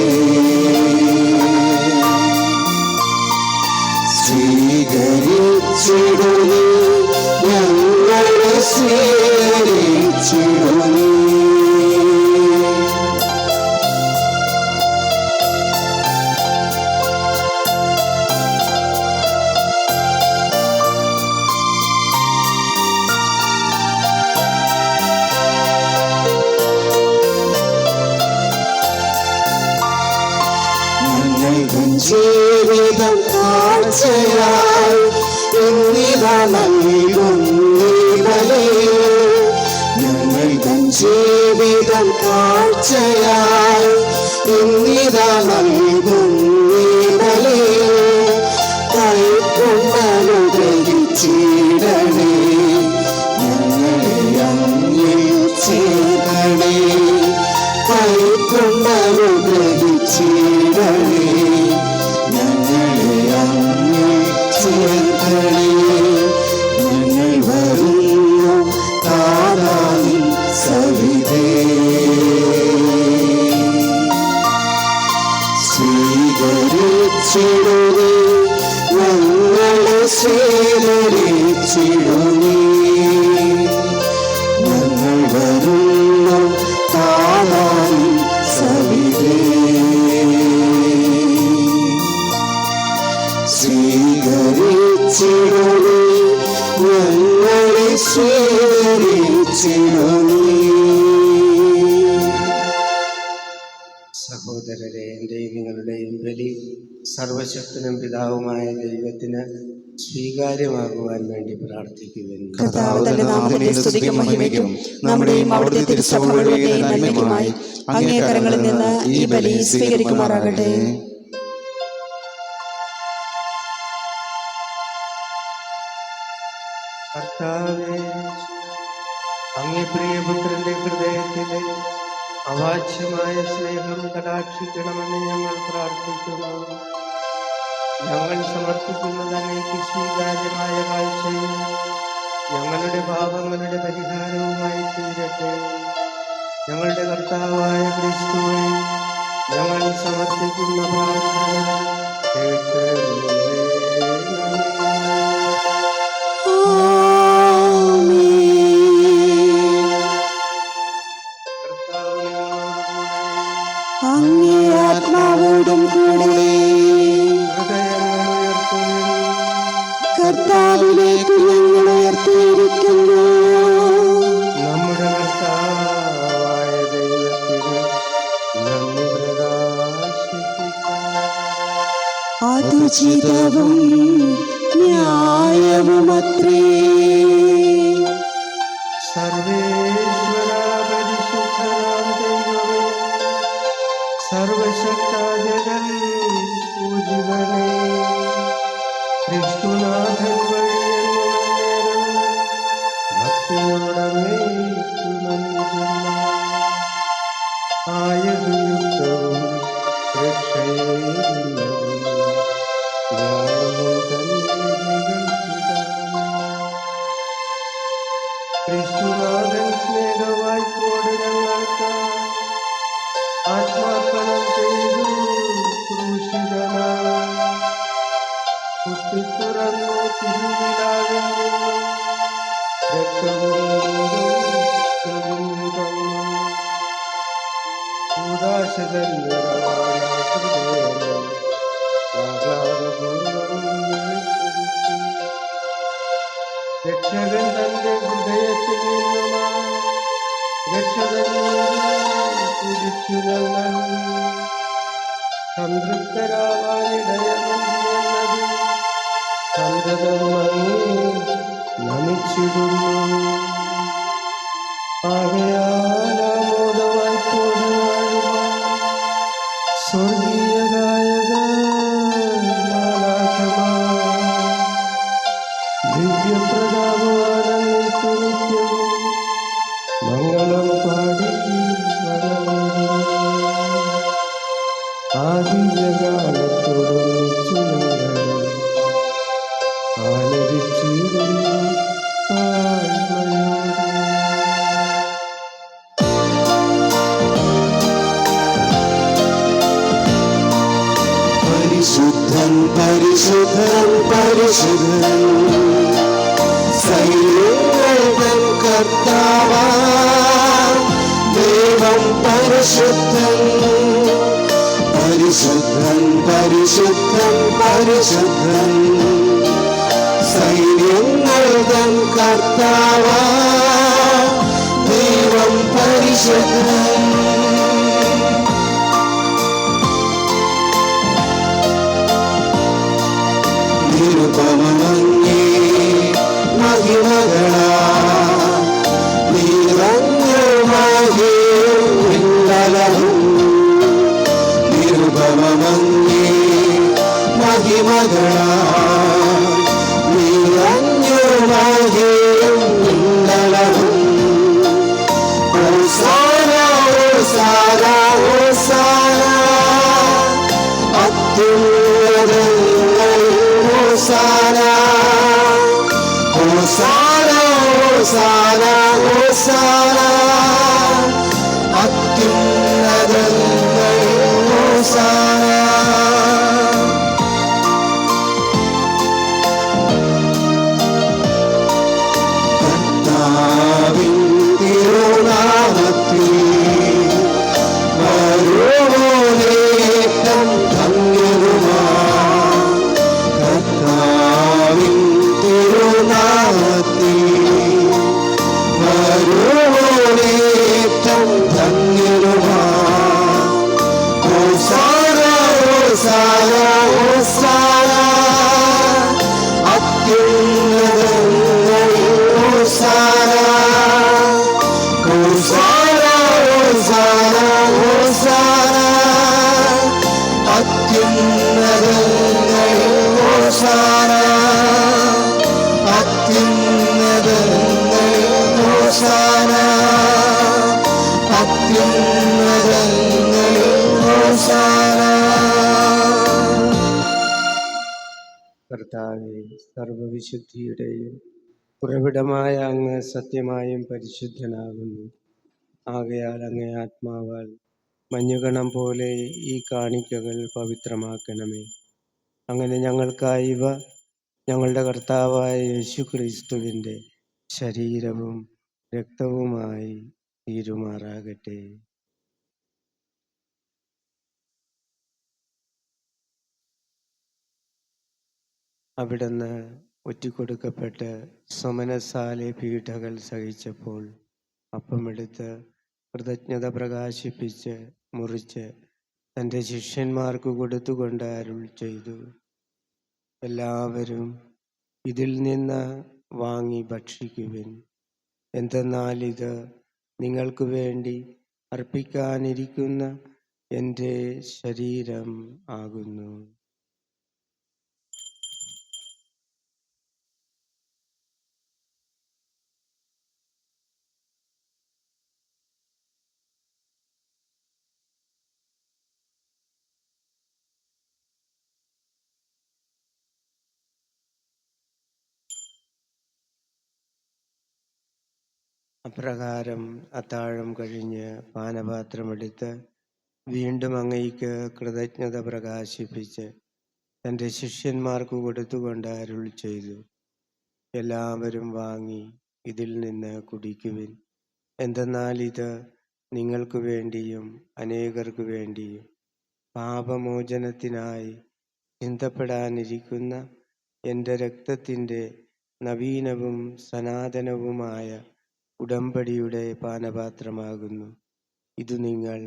സ്വീകരിച്ചിടുമേ ഞങ്ങളെ സ്വീകരിച്ചിടുമേ. ജീവിതം കാഴ്ചയായി എന്നിവ നൽകുന്നീവലേ. ഞങ്ങൾ ജീവിതം കാഴ്ചയായി എന്നിവ നൽകുന്നീവലേ. കൈക്കൊണ്ടനുഗ്രഹിച്ചിടണേ ഞങ്ങളെ അങ്ങിൽ ചേർക്കണേ. കൈക്കൊണ്ടനുഗ്രഹിച്ചിടണേ ഞങ്ങളെ അങ്ങിൽ ചേർക്കണേ. ഞങ്ങൾ വരുന്നു താരാനിൻ സവിധേ. സ്വീകരിച്ചിടുമേ ഞങ്ങളെ സ്വീകരിച്ചിടുമേ. ഞങ്ങൾ വരുന്നു താരാനിൻ സവിധേ. സ്വീകരിച്ചിടുമേ ഞങ്ങളെ സ്വീകരിച്ചിടുമേ. സഹോദരരെ, എൻ്റെയും നിങ്ങളുടെയും ബലി സർവശക്തനും പിതാവുമായ ദൈവത്തിന് സ്വീകാര്യമാകുവാൻ വേണ്ടി പ്രാർത്ഥിക്കുവാൻ കർത്താവ് തന്റെ നാമത്തിന്റെ സ്തുതിക്കും മഹിമയ്ക്കും നമ്മുടെയും അവിടുത്തെ തിരുസഭ മുഴുവന്റെയും നന്മയ്ക്കുമായി അങ്ങേ കരങ്ങളിൽ നിന്ന് ഈ ബലി സ്വീകരിക്കുമാറാകട്ടെ. കർത്താവേ, അങ്ങേ പ്രിയപുത്രന്റെ ഹൃദയത്തിലെ അവാച്യമായ സ്നേഹം കടാക്ഷിക്കണമെന്ന് ഞങ്ങൾ പ്രാർത്ഥിക്കുന്നു. ഞങ്ങൾ സമർപ്പിക്കുന്നത് അങ്ങേക്ക് സ്വീകാര്യമായ കാഴ്ചയും ഞങ്ങളുടെ പാപങ്ങളുടെ പരിഹാരവുമായി തീരട്ടെ. ഞങ്ങളുടെ കർത്താവായ ക്രിസ്തുവേ, ഞങ്ങൾ സമർപ്പിക്കുന്ന പ്രാർത്ഥന കേട്ടരുളണമേ. അങ്ങേ ആത്മാവോടും കൂടെ കർത്താവിലേക്ക് ഞങ്ങൾ ഉയർത്തിയിരിക്കുന്നു. നമ്മുടെ കർത്താവായ ദൈവത്തിന് നന്ദി പ്രകാശിപ്പിക്കാം. അതുചിതവും ന്യായവുമത്രേ. സർവേശ്വര പരിശുദ്ധനാം ദൈവമേ, സർവശക്തജൻ പൂജിതനേ, ക്രിസ്തുനാഥൻ വഴിയെന്നും ഭക്തിയോടങ്ങേക്കു നന്ദി ചൊല്ലാം. ആയതുയുക്തവും രക്ഷയേകുന്നതും ന്യായവും തന്നെ ക്രിസ്തുനാഥൻ സ്നേഹവായ്പോട് ഞങ്ങൾക്ക് ആത്മാർപ്പണം ചെയ്തു ക്രൂശിതനായി. കുത്തിത്തുറന്നു തിരുവിലാവിൽ നിന്നും രക്തവും നീരും ചൊരിഞ്ഞു തന്നു. കൂദാശതൻ നിറവായ ഹൃദയമേ, ആഹ്ലാദപൂർവ്വം വിളിച്ചൊരുക്കി. രക്ഷകൻ തന്റെ ഹൃദയത്തിൽ നിന്നുമാ രക്ഷകൻ കുടിച്ചു ഞങ്ങൾ സംതൃപ്തരാവാനിടയെന്നത് സന്തതം അങ്ങേ നമിച്ചിടുന്നു. ആകയാൽ ആമോദവായ്പോട് വാഴുവാൻ സ്വർഗീയ ഗായകമാലാഖമാർ ദിവ്യപ്രതാപവാനങ്ങൾക്കു നിത്യവും മംഗളം പാടി വണങ്ങിടുന്നു. ആദിജകാലത്തോടൊന്നിച്ചു ഞങ്ങൾ ആലപിച്ചിടുന്നു താഴ്മയോടെ. പരിശുദ്ധൻ പരിശുദ്ധൻ പരിശുദ്ധൻ സൈന്യങ്ങൾ തൻ കർത്താവാം ദൈവം പരിശുദ്ധൻ. പരിശുദ്ധൻ പരിശുദ്ധൻ പരിശുദ്ധൻ സൈന്യങ്ങൾ തൻ കർത്താവാം ദൈവം പരിശുദ്ധൻ. നിരുപമങ്ങേ മഹിമകളാ നിറഞ്ഞുമാകേയും വിണ്ടലവും. നിരുപമങ്ങേ മഹിമകളാ നിറഞ്ഞുമാകേയും വിണ്ടലവും. ഹോസാന ഹോസാന ഹോസാന അത്യുന്നതങ്ങളിൽ ഹോസാന ഹോസാന ഹോസാന ഹോസാന അത്യുന്നതങ്ങളിൽ ഹോസാന. കർത്താവിൻ തിരുനാമത്തിൽ വരുവോനേറ്റം ധന്യരുമാ. കർത്താവിൻ തിരുനാമത്തിൽ വരുവോനേറ്റം ധന്യരുമാ. ഹോസാന ഹോസാന ഹോസാന അത്യുന്നതങ്ങളിൽ ഹോസാന ഹോസാന ഹോസാന ഹോസാന അത്യുന്നതങ്ങളിൽ ഹോസാന അത്യുന്നതങ്ങളിൽ ഹോസാന അത്യുന്നതങ്ങളിൽ ഹോസാന. കർത്താവേ, സർവവിശുദ്ധിയുടെയും ഉറവിടമായ അങ്ങ് സത്യമായും പരിശുദ്ധനാകുന്നു. ആകയാൽ അങ്ങേ ആത്മാവാൽ മഞ്ഞുകണം പോലെ ഈ കാണിക്കകൾ പവിത്രമാക്കണമേ. അങ്ങനെ ഞങ്ങൾക്കായി ഇവ ഞങ്ങളുടെ കർത്താവായ യേശുക്രിസ്തുവിൻ്റെ ശരീരവും രക്തവുമായി തീരുമാറാകട്ടെ. അവിടുന്ന് ഒറ്റിക്കൊടുക്കപ്പെട്ട് സ്വമനസാലെ പീഡകൾ സഹിച്ചപ്പോൾ അപ്പമെടുത്ത് കൃതജ്ഞത പ്രകാശിപ്പിച്ച് മുറിച്ച് തൻ്റെ ശിഷ്യന്മാർക്ക് കൊടുത്തുകൊണ്ട് അരുൾ ചെയ്തു, എല്ലാവരും ഇതിൽ നിന്ന് വാങ്ങി ഭക്ഷിക്കുവിൻ. എന്തെന്നാൽ ഇത് നിങ്ങൾക്ക് വേണ്ടി അർപ്പിക്കാനിരിക്കുന്ന എൻ്റെ ശരീരം ആകുന്നു. അപ്രകാരം അത്താഴം കഴിഞ്ഞ് പാനപാത്രമെടുത്ത് വീണ്ടും അങ്ങയ്ക്ക് കൃതജ്ഞത പ്രകാശിപ്പിച്ച് തൻ്റെ ശിഷ്യന്മാർക്ക് കൊടുത്തുകൊണ്ട് അരുൾ ചെയ്തു, എല്ലാവരും വാങ്ങി ഇതിൽ നിന്ന് കുടിക്കുവിൻ. എന്തെന്നാൽ ഇത് നിങ്ങൾക്ക് വേണ്ടിയും അനേകർക്ക് വേണ്ടിയും പാപമോചനത്തിനായി ചിന്തപ്പെടാനിരിക്കുന്ന എൻ്റെ രക്തത്തിൻ്റെ നവീനവും സനാതനവുമായ ഉടമ്പടിയുടെ പാനപാത്രമാകുന്നു. ഇത് നിങ്ങൾ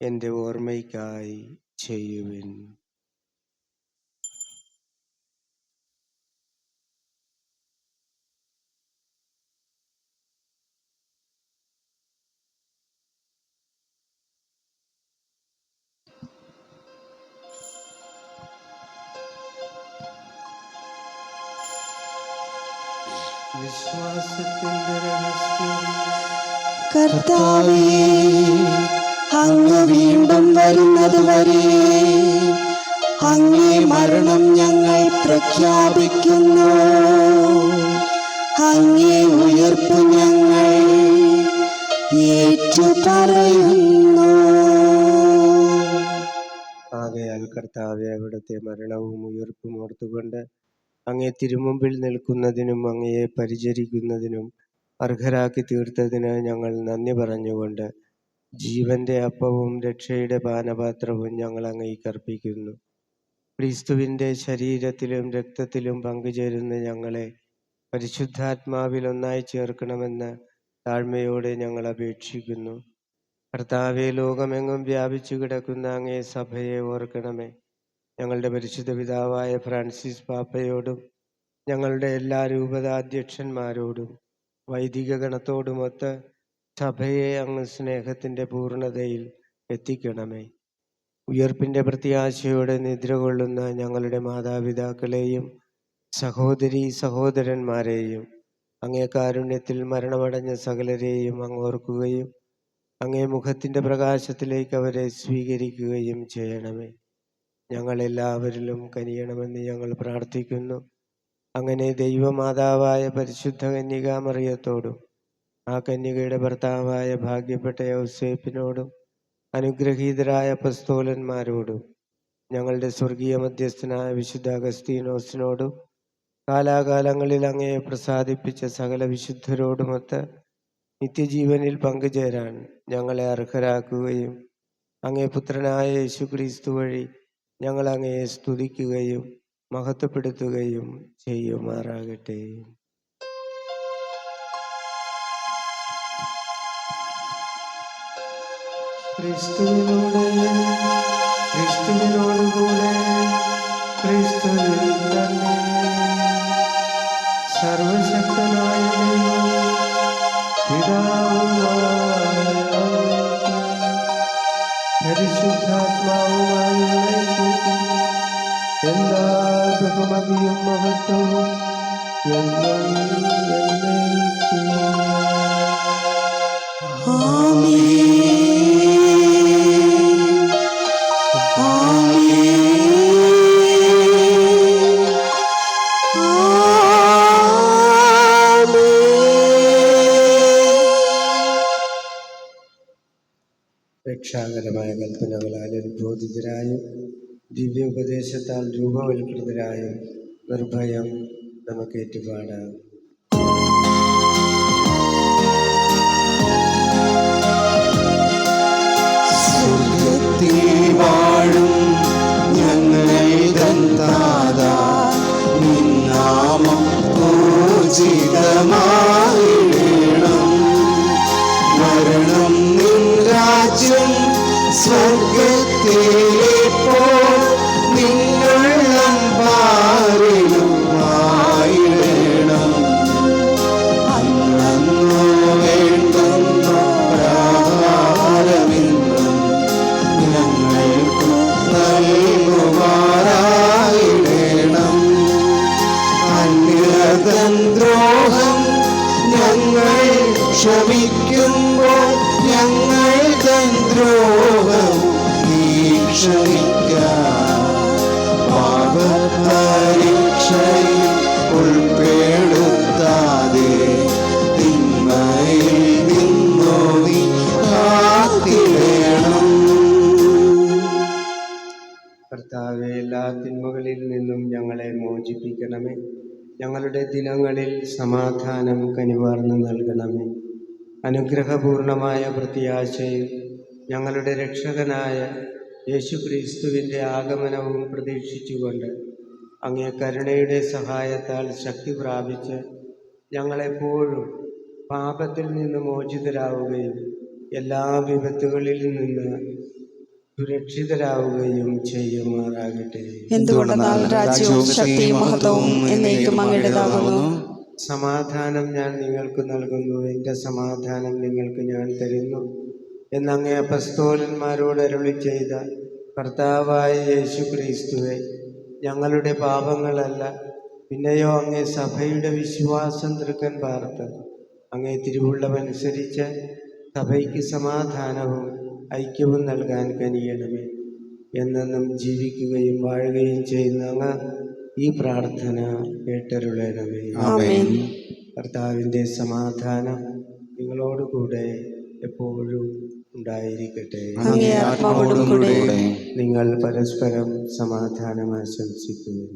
എൻ്റെ ഓർമ്മയ്ക്കായി ചെയ്യുവിൻ. വിശ്വാസത്തിൻ്റെ രഹസ്യം. കർത്താവേ, അങ്ങ് വീണ്ടും വരുന്നതുവരെ അങ്ങേ മരണം ഞങ്ങൾ പ്രഖ്യാപിക്കുന്നു. അങ്ങേ ഉയർപ്പ് ഞങ്ങൾ ഏറ്റുപറയുന്നു. ആകയാൽ കർത്താവെ, അവിടുത്തെ മരണവും ഉയർപ്പും ഓർത്തുകൊണ്ട് അങ്ങേ തിരുമുമ്പിൽ നിൽക്കുന്നതിനും അങ്ങയെ പരിചരിക്കുന്നതിനും അർഹരാക്കി തീർത്തതിന് ഞങ്ങൾ നന്ദി പറഞ്ഞുകൊണ്ട് ജീവന്റെ അപ്പവും രക്ഷയുടെ പാനപാത്രവും ഞങ്ങൾ അങ്ങേയ്ക്ക് അർപ്പിക്കുന്നു. ക്രിസ്തുവിൻ്റെ ശരീരത്തിലും രക്തത്തിലും പങ്കുചേരുന്ന ഞങ്ങളെ പരിശുദ്ധാത്മാവിൽ ഒന്നായി ചേർക്കണമെന്ന് താഴ്മയോടെ ഞങ്ങൾ അപേക്ഷിക്കുന്നു. കർത്താവെ, ലോകമെങ്ങും വ്യാപിച്ചു കിടക്കുന്ന അങ്ങേ സഭയെ ഓർക്കണമേ. ഞങ്ങളുടെ പരിശുദ്ധ പിതാവായ ഫ്രാൻസിസ് പാപ്പയോടും ഞങ്ങളുടെ എല്ലാ രൂപതാധ്യക്ഷന്മാരോടും വൈദിക ഗണത്തോടുമൊത്ത് സഭയെ അങ്ങ് സ്നേഹത്തിൻ്റെ പൂർണ്ണതയിൽ എത്തിക്കണമേ. ഉയർപ്പിൻ്റെ പ്രത്യാശയോടെ നിദ്ര കൊള്ളുന്ന ഞങ്ങളുടെ മാതാപിതാക്കളെയും സഹോദരീ സഹോദരന്മാരെയും അങ്ങേ കാരുണ്യത്തിൽ മരണമടഞ്ഞ സകലരെയും അങ്ങ് ഓർക്കുകയും അങ്ങേ മുഖത്തിൻ്റെ പ്രകാശത്തിലേക്ക് അവരെ സ്വീകരിക്കുകയും ചെയ്യണമേ. ഞങ്ങളെല്ലാവരിലും കനിയണമെന്ന് ഞങ്ങൾ പ്രാർത്ഥിക്കുന്നു. അങ്ങനെ ദൈവമാതാവായ പരിശുദ്ധ കന്യകാമറിയത്തോടും ആ കന്യകയുടെ ഭർത്താവായ ഭാഗ്യപ്പെട്ട യൗസേപ്പിനോടും അനുഗ്രഹീതരായ അപ്പസ്തോലന്മാരോടും ഞങ്ങളുടെ സ്വർഗീയ മധ്യസ്ഥനായ വിശുദ്ധ അഗസ്തീനോസിനോടും കാലാകാലങ്ങളിൽ അങ്ങയെ പ്രസാദിപ്പിച്ച സകല വിശുദ്ധരോടുമൊത്ത് നിത്യജീവനിൽ പങ്കുചേരാൻ ഞങ്ങളെ അർഹരാക്കുകയും അങ്ങേ പുത്രനായ യേശുക്രിസ്തു വഴി ഞങ്ങൾ അങ്ങയെ സ്തുതിക്കുകയും മഹത്വപ്പെടുത്തുകയും ചെയ്യുമാറാകട്ടെ. ക്രിസ്തുവിനോടുകൂടെ ക്രിസ്തുവിൽ തന്നെ സർവശക്തനായ ദൈവം പിതാവുമായ പരിശുദ്ധാത്മാവുമായി എല്ലാ ബഹുമതിയും മഹത്വവും എന്നും എന്നേക്കും. രക്ഷാകരമായ കൽപ്പനകളാൽ ഉദ്ബോധിതരായും ദിവ്യോപദേശത്താൽ രൂപവൽകൃതരായും നിർഭയം നമുക്ക് ഏറ്റുപാടാം. സ്വർഗ്ഗത്തിൽ വാഴും ഞങ്ങളുടെ നാഥാ, നിൻ നാമം പൂജിതമായിടണം. വരണം നിൻ രാജ്യം, സ്വർഗ്ഗത്തിലെപ്പോൾ നിന്നുള്ളം പാരിലുമായിടണം. അന്നു വേണ്ടുന്ന ആഹാരമെന്നും ഞങ്ങൾക്കു നൽകുമാറായിടണം. അന്യതൻ ദ്രോഹം ഞങ്ങൾ ക്ഷമിക്കുമ്പോൾ ഞങ്ങൾ തൻ ദ്രോഹം നീ ക്ഷമിക്കാം. പാപപരീക്ഷയിൽ ഉൾപ്പെടുത്താതെ തിന്മയിൽ നിന്നു നീ കാത്തിടണം. കർത്താവെ, എല്ലാ തിന്മകളിൽ നിന്നും ഞങ്ങളെ മോചിപ്പിക്കണമേ. ഞങ്ങളുടെ ദിനങ്ങളിൽ സമാധാനം കനിവാർന്ന് നൽകണമേ. അനുഗ്രഹപൂർണമായ പ്രത്യാശയും ഞങ്ങളുടെ രക്ഷകനായ യേശുക്രിസ്തുവിൻ്റെ ആഗമനവും പ്രതീക്ഷിച്ചുകൊണ്ട് അങ്ങേ കരുണയുടെ സഹായത്താൽ ശക്തി പ്രാപിച്ച് ഞങ്ങളെപ്പോഴും പാപത്തിൽ നിന്ന് മോചിതരാവുകയും എല്ലാ വിപത്തുകളിൽ നിന്ന് സുരക്ഷിതരാവുകയും ചെയ്യുമാറാകട്ടെ. എന്തുകൊണ്ടെന്നാൽ രാജ്യവും ശക്തിയും മഹത്വവും എന്നേക്കും അങ്ങയുടേതാകുന്നു. സമാധാനം ഞാൻ നിങ്ങൾക്ക് നൽകുന്നു, എൻ്റെ സമാധാനം നിങ്ങൾക്ക് ഞാൻ തരുന്നു എന്നങ്ങേ അപ്പസ്തോലന്മാരോട് അരുളി ചെയ്ത കർത്താവായ യേശു ക്രിസ്തുവേ, ഞങ്ങളുടെ പാപങ്ങളല്ല, പിന്നെയോ അങ്ങേ സഭയുടെ വിശ്വാസം തൃക്കൻ പാർത്ത് അങ്ങേ തിരുവുള്ളമനുസരിച്ച് സഭയ്ക്ക് സമാധാനവും ഐക്യവും നൽകാൻ കനിയണമേ. എന്നെന്നും ജീവിക്കുകയും വാഴുകയും ചെയ്യുന്ന അങ്ങ് ഈ പ്രാർത്ഥന കേട്ടരുളണമേ. ആമേൻ. കർത്താവിൻ്റെ സമാധാനം നിങ്ങളോടുകൂടെ എപ്പോഴും ഉണ്ടായിരിക്കട്ടെ. അങ്ങേ ആത്മാവോടും കൂടെ. നിങ്ങൾ പരസ്പരം സമാധാനം ആശംസിക്കുന്നു.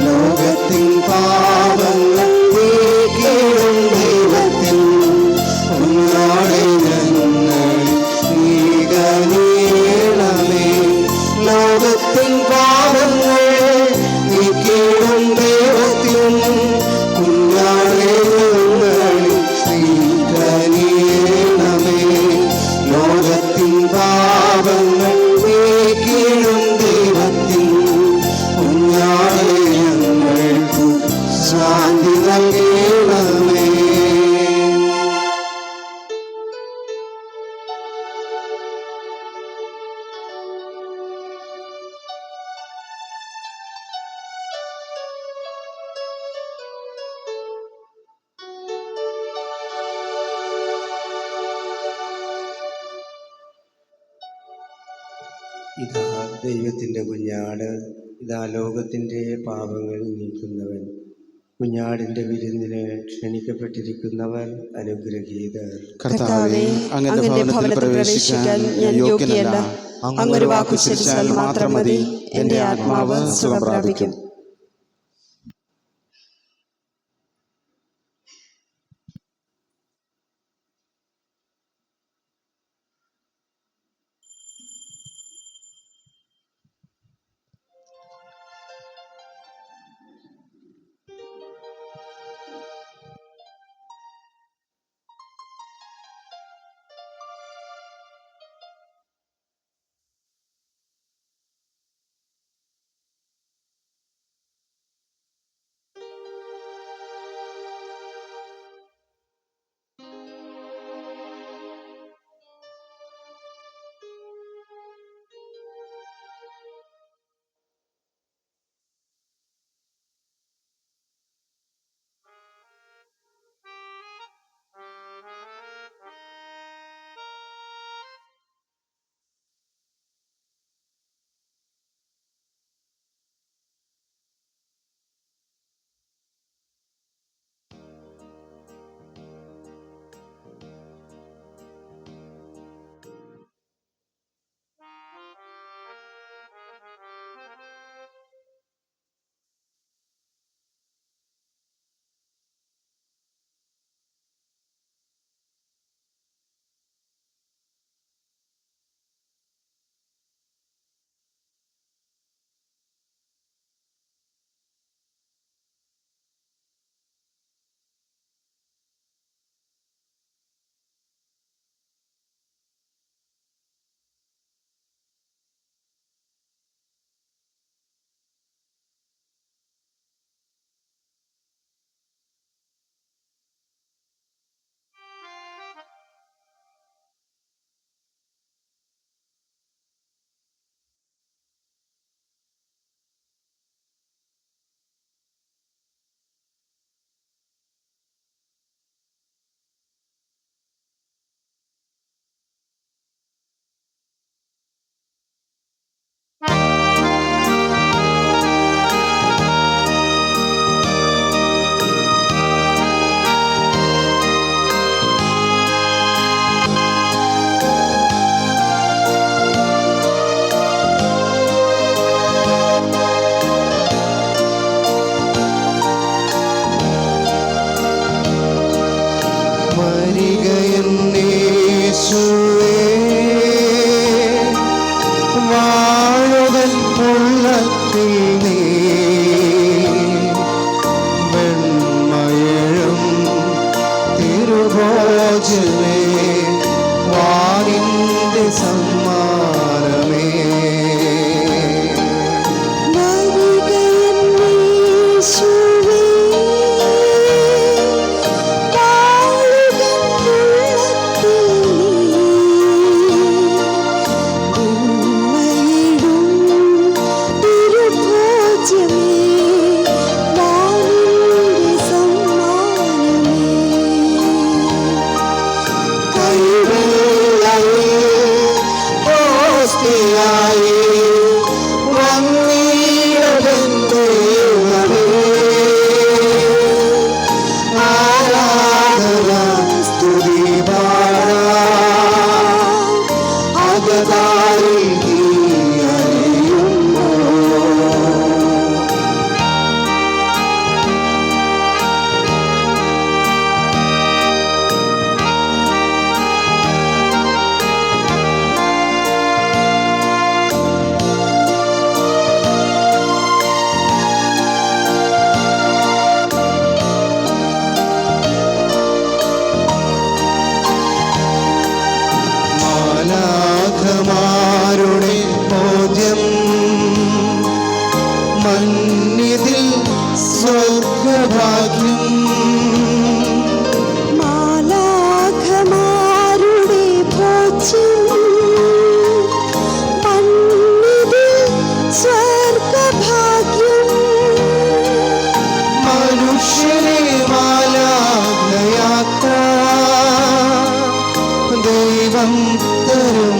ലോകത്തിൻ പാപങ്ങൾ നീക്കിയിടും ദൈവത്തിൻ കുഞ്ഞാടേ ഞങ്ങൾ നീക്കണമേ. ലോകത്തിൻ പാപങ്ങൾ നീക്കിയിടും ദൈവത്തിൻ കുഞ്ഞാടേ ഞങ്ങൾ നീക്കണമേ. ലോകത്തിൻ പാപങ്ങൾ നീക്കിയിടും ദൈവത്തിൻ കുഞ്ഞാടേ ഞങ്ങൾക്ക് ശാന്തി നൽകണമേ. ഇതാ ദൈവത്തിൻ്റെ കുഞ്ഞാട്, ഇതാ ലോകത്തിൻ്റെ പാപങ്ങൾ നീക്കുന്നവൻ. കുഞ്ഞാടിൻ്റെ വിരുന്നിന് ക്ഷണിക്കപ്പെട്ടിരിക്കുന്നവർ അനുഗ്രഹീതർ. കർത്താവേ, അങ്ങയുടെ ഭവനത്തിൽ പ്രവേശിക്കാൻ ഞാൻ യോഗ്യനല്ല. അങ്ങൊരു വാക്കു ഉച്ചരിച്ചാൽ മാത്രം മതി, എൻ്റെ ആത്മാവ് സുഖം പ്രാപിക്കും. ഭോജ്യമേ വാനിന്റെ സമ്മാനമേ മാലാഖമാരുടെ ബോധ്യം മന്നിതിൽ സ്വർഗഭാഗ്യം മാലാഖമാരുടെ ഭോജ്യം മന്നിതിൽ സ്വർഗഭാഗ്യം മനുഷ്യരെ മാലാഖയാത്ര ദൈവം തരും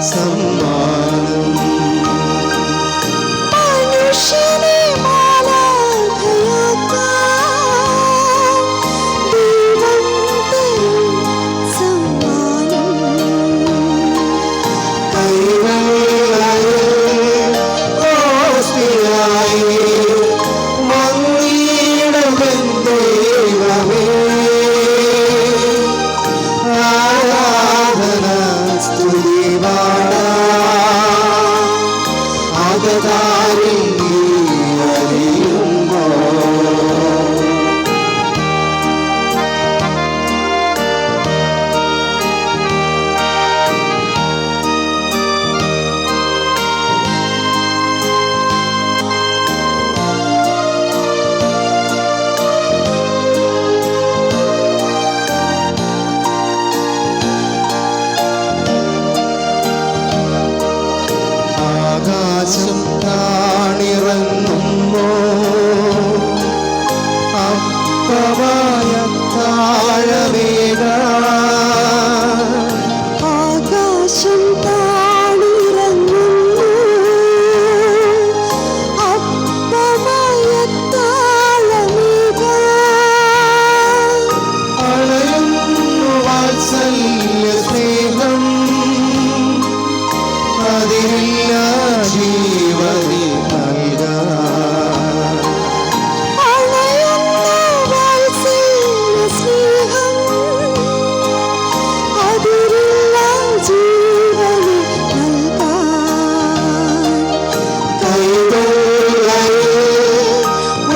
സമ്മാനം മനുഷ്യനെ മാലാഖയാക്കാൻ ദൈവം തരും സമ്മാനം ഓസ്തിയായി വന്നിടുമെൻ ദൈവമേ ആരാധന സ്തുതി പാടാതാരിൽ നീ അറിയുമ്പോൾ ആകാശം താണിറങ്ങുമ്പോ അപ്പമായ താഴവേഗ ആകാശം താണിറങ്ങുന്നു അപ്പമായ താളമേഘ അളയുന്നു വാത്സല്യ സ്നേഹം അതിരില്ല ജീവനി നൽകാൻ അണയുന്ന വാത്സല്യ സ്നേഹം അതിരില്ല ജീവനെ നൽകാൻ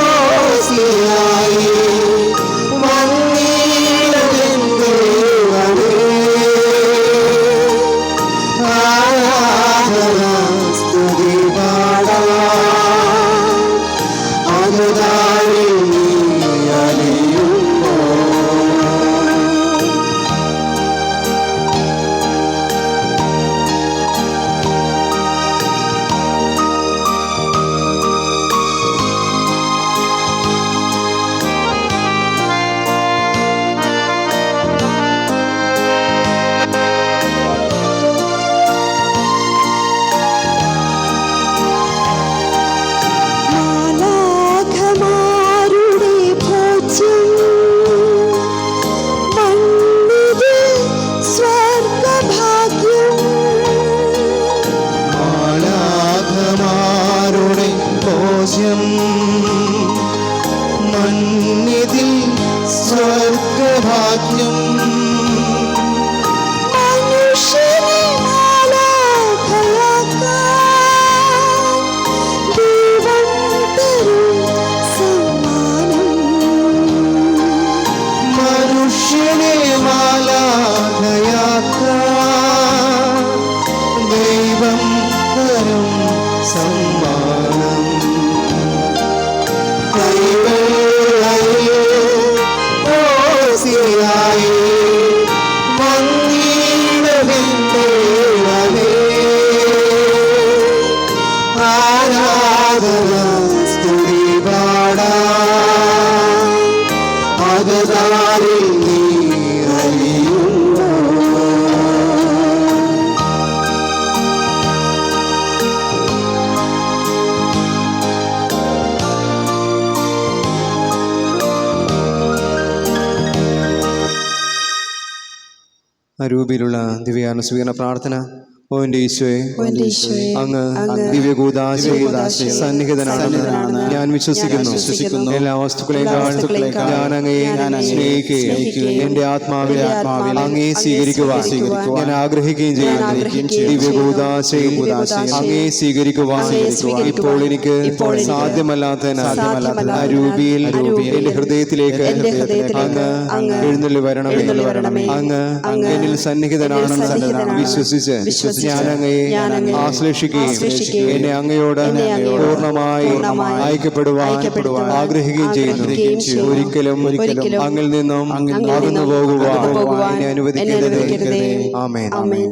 ഓസ്തിയായി വന്നിടുമെൻ ദൈവമേ ആരാധന സ്തുതി പാടാതാരിൽ നീ അറിയുമ്പോൾ മാലാഖമാരുടെ ഭോജ്യം മന്നിതിൽ സ്വർഗഭാഗ്യം മാലാഖമാരുടെ ഭോജ്യം മന്നിതിൽ സ്വർഗഭാഗ്യം മനുഷ്യനെ മാലാഖയാക്കാൻ ദൈവം തരും സമ്മാനം മനുഷ്യനെ മാലാ മസിയായി വന്നിടുവിൻ ദൈവമേ. ആരാധന സ്തുതി പാടാം അകതാരിൽ നീ അറിയുന്നു. അരൂപിയിലുള്ള ദിവ്യാനുസ്വീകരണ പ്രാർത്ഥന. ഓ എൻ്റെ ഈശോയെ, അങ്ങ് ദിവ്യകൂദാശയിൽ സന്നിഹിതനാണെന്ന് ഞാൻ വിശ്വസിക്കുന്നു. എല്ലാ വസ്തുക്കളെക്കാൾ ഞാൻ അങ്ങയെ സ്നേഹിക്കുകയും എൻ്റെ ആത്മാവിൽ അങ്ങയെ സ്വീകരിക്കുവാൻ ഞാൻ ആഗ്രഹിക്കുകയും ചെയ്യുന്നു. ദിവ്യകൂദാശയിൽ അങ്ങയെ സ്വീകരിക്കുവാൻ ഇപ്പോൾ എനിക്ക് സാധ്യമല്ലാത്തതിനാൽ അരൂപിയിൽ എൻ്റെ ഹൃദയത്തിലേക്ക് അങ്ങ് എഴുന്നള്ളി വരണമേ. അങ്ങ് എന്നിൽ സന്നിഹിതനാണെന്ന് വിശ്വസിച്ച് ഞാൻ അങ്ങയെ ആശ്ലേഷിക്കുകയും എന്നെ അങ്ങയോട് പൂർണ്ണമായി ഐക്യപ്പെടുവാൻ ആഗ്രഹിക്കുകയും ചെയ്യുന്നു. ഒരിക്കലും അങ്ങിൽ നിന്നും അകന്നു പോകുവാൻ എന്നെ അനുവദിക്കരുതേ. ആമേൻ.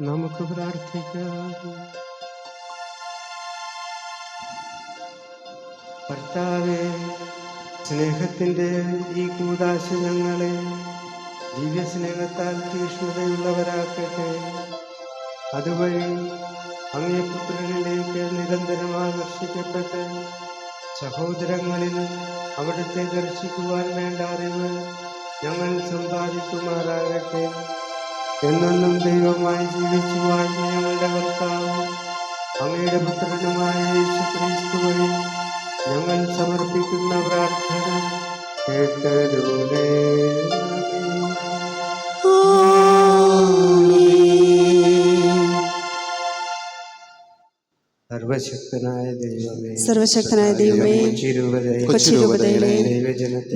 നമുക്ക് പ്രാർത്ഥിക്കാം. കർത്താവേ, സ്നേഹത്തിൻ്റെ ഈ കൂദാശ ഞങ്ങളെ ദിവ്യസ്നേഹത്താൽ തീക്ഷ്ണതയുള്ളവരാക്കട്ടെ. അതുവഴി അങ്ങേ പുത്രനിലേക്ക് നിരന്തരം ആകർഷിക്കപ്പെട്ട് സഹോദരങ്ങളിൽ അവിടുത്തെ ദർശിക്കുവാൻ വേണ്ട അറിവ് ഞങ്ങൾ സമ്പാദിക്കുമാറാകട്ടെ. എന്നെന്നും ദൈവമായി ജീവിച്ചു വാഴുന്ന ഞങ്ങളുടെ കർത്താവ് അങ്ങയുടെ പുത്രനുമായ യേശുക്രിസ്തു വഴി ഞങ്ങൾ സമർപ്പിക്കുന്ന പ്രാർത്ഥന കേട്ടരുളേ. സർവശക്തനായ ദൈവമേ, കൊച്ചിരൂപതയിലെ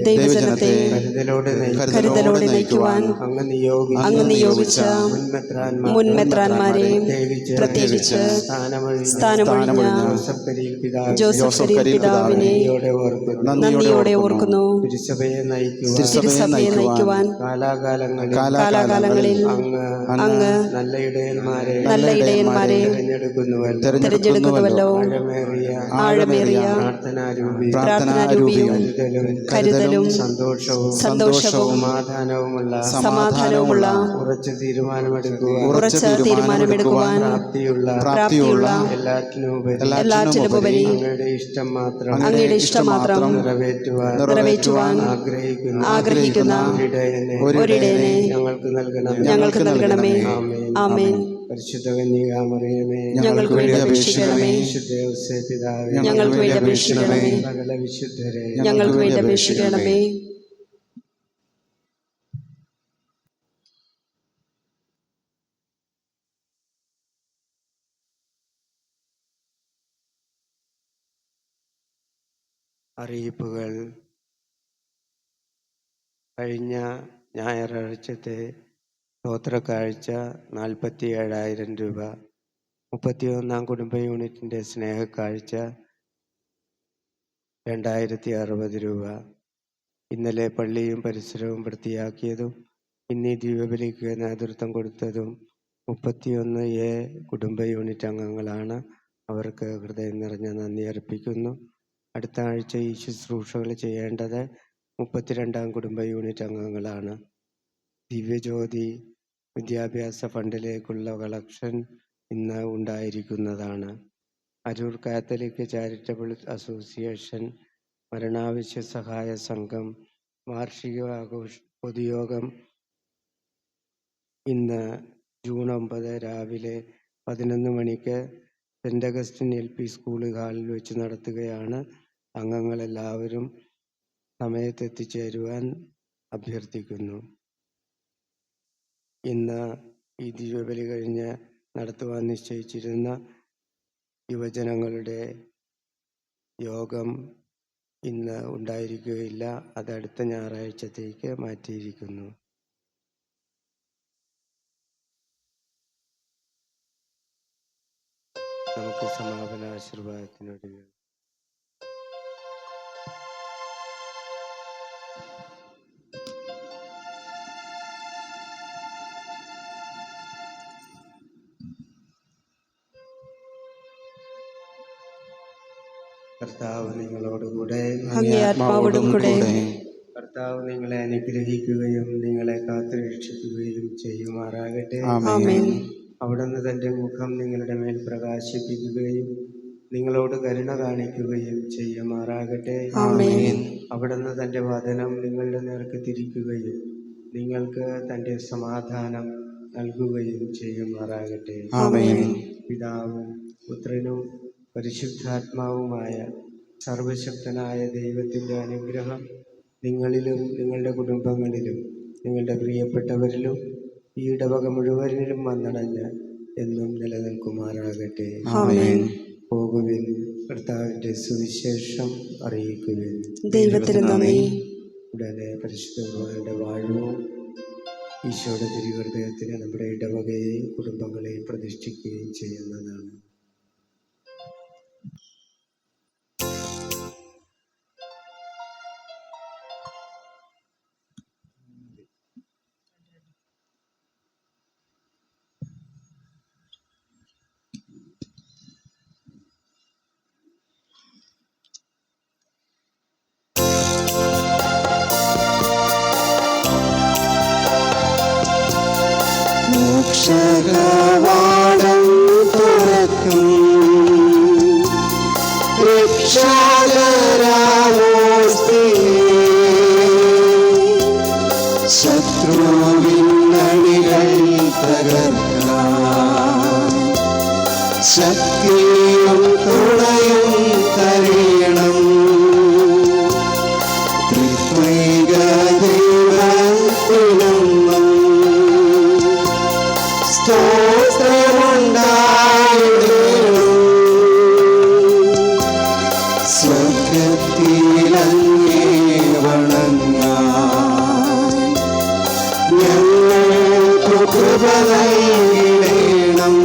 ദൈവജനത്തെ കരുതലോടെ നയിക്കുവാൻ അങ്ങ് നിയോഗിച്ച മുൻമെത്രാന്മാരെ പ്രത്യേകിച്ച് സ്ഥാനമൊഴിഞ്ഞ ജോസഫ് കരീൽ പിതാവിനെ നന്ദിയോടെ ഓർക്കുന്നു. തിരുസഭയെ നയിക്കുവാൻ കാലാകാലങ്ങളിൽ അങ്ങ് നല്ല ഇടയന്മാരെ തെരഞ്ഞെടുക്കുന്നുവല്ലോ. ആഴമേറിയ പ്രാർത്ഥനാരൂപിയും കരുതലും സന്തോഷവും സമാധാനവുമുള്ള ഉറച്ച തീരുമാനമെടുക്കുവാൻ പ്രാപ്തിയുള്ള എല്ലാറ്റിനുപരി അങ്ങയുടെ ഇഷ്ടം മാത്രം നിറവേറ്റുവാൻ ആഗ്രഹിക്കുന്ന ഒരിടയനെ ഞങ്ങൾക്ക് നൽകണമേ. ആമേൻ. പരിശുദ്ധ കന്യകാമറിയമേ, ഞങ്ങൾക്ക് വേണ്ടി അപേക്ഷിക്കണമേ. ഞങ്ങൾക്ക് വേണ്ടി അപേക്ഷിക്കണമേ. സകല വിശുദ്ധരെ ഞങ്ങൾക്ക് വേണ്ടി അപേക്ഷിക്കണമേ. അറിയിപ്പുകൾ. കഴിഞ്ഞ ഞായറാഴ്ചത്തെ സ്തോത്രക്കാഴ്ച 47,000 രൂപ. 31-ാം കുടുംബ യൂണിറ്റിൻ്റെ സ്നേഹക്കാഴ്ച 2,060 രൂപ. ഇന്നലെ പള്ളിയും പരിസരവും വൃത്തിയാക്കിയതും ഇന്നീ ദീപബലിക്ക് നേതൃത്വം കൊടുത്തതും 31A കുടുംബ യൂണിറ്റ് അംഗങ്ങളാണ്. അവർക്ക് ഹൃദയം നിറഞ്ഞ നന്ദി അർപ്പിക്കുന്നു. അടുത്ത ആഴ്ച ഈ ശുശ്രൂഷകൾ ചെയ്യേണ്ടത് 32-ാം കുടുംബ യൂണിറ്റ് അംഗങ്ങളാണ്. ദിവ്യജ്യോതി വിദ്യാഭ്യാസ ഫണ്ടിലേക്കുള്ള കളക്ഷൻ ഇന്ന് ഉണ്ടായിരിക്കുന്നതാണ്. അരൂർ കാത്തലിക് ചാരിറ്റബിൾ അസോസിയേഷൻ മരണാവശ്യ സഹായ സംഘം വാർഷിക പൊതുയോഗം ഇന്ന് ജൂൺ 9 രാവിലെ 11 മണിക്ക് സെൻ്റ് അഗസ്റ്റിൻ LP സ്കൂൾ ഹാളിൽ വെച്ച് നടത്തുകയാണ്. അംഗങ്ങളെല്ലാവരും സമയത്തെത്തിച്ചേരുവാൻ അഭ്യർത്ഥിക്കുന്നു. ഇന്ന് ഈ ദിവ്യബലി കഴിഞ്ഞ് നടത്തുവാൻ നിശ്ചയിച്ചിരുന്ന യുവജനങ്ങളുടെ യോഗം ഇന്ന് ഉണ്ടായിരിക്കുകയില്ല. അത് അടുത്ത ഞായറാഴ്ചത്തേക്ക് മാറ്റിയിരിക്കുന്നു. നമുക്ക് സമാപന ആശീർവാദത്തിനൊടുങ്ങാം. കർത്താവ് നിങ്ങളോടുകൂടെ, അങ്ങേ ആത്മാവോടും കൂടെ. കർത്താവ് നിങ്ങളെ അനുഗ്രഹിക്കുകയും നിങ്ങളെ കാത്തുരക്ഷിക്കുകയും ചെയ്യുമാറാകട്ടെ. ആമേൻ. അവിടുന്ന് തൻ്റെ മുഖം നിങ്ങളുടെ മേൽ പ്രകാശിപ്പിക്കുകയും നിങ്ങളോട് കരുണ കാണിക്കുകയും ചെയ്യുമാറാകട്ടെ. ആമേൻ. അവിടുന്ന് തൻ്റെ വചനം നിങ്ങളുടെ നേർക്ക് തിരിക്കുകയും നിങ്ങൾക്ക് തൻ്റെ സമാധാനം നൽകുകയും ചെയ്യുമാറാകട്ടെ. ആമേൻ. പിതാവും പുത്രനും പരിശുദ്ധാത്മാവുമായ സർവശക്തനായ ദൈവത്തിൻ്റെ അനുഗ്രഹം നിങ്ങളിലും നിങ്ങളുടെ കുടുംബങ്ങളിലും നിങ്ങളുടെ പ്രിയപ്പെട്ടവരിലും ഈ ഇടവക മുഴുവനിലും വന്നടഞ്ഞ് എന്നും നിലനിൽക്കുമാറാകട്ടെ. ആമേൻ. പോകുവിൻ, കർത്താവിൻ്റെ സുവിശേഷം അറിയിക്കുവിൻ. ദൈവത്തിന് നന്ദി. ഉടനെ പരിശുദ്ധമായ വാഴവും ഈശോയുടെ തിരുഹൃദയത്തിന് നമ്മുടെ ഇടവകയെയും കുടുംബങ്ങളെയും പ്രതിഷ്ഠിക്കുകയും ചെയ്യുന്നതാണ്. രക്ഷകവാടം തുറക്കും ശത്രുവിന്നണികൾ തകർക്കാൻ ശക്തിയും തുണയും തരയണം. ത്രിത്വൈക ദൈവത്തിനും സ്തോത്രമുണ്ടായിടണം. സ്വർഗത്തിലങ്ങേ വണങ്ങാൻ ഞങ്ങൾക്ക് കൃപ നൽകിടണം.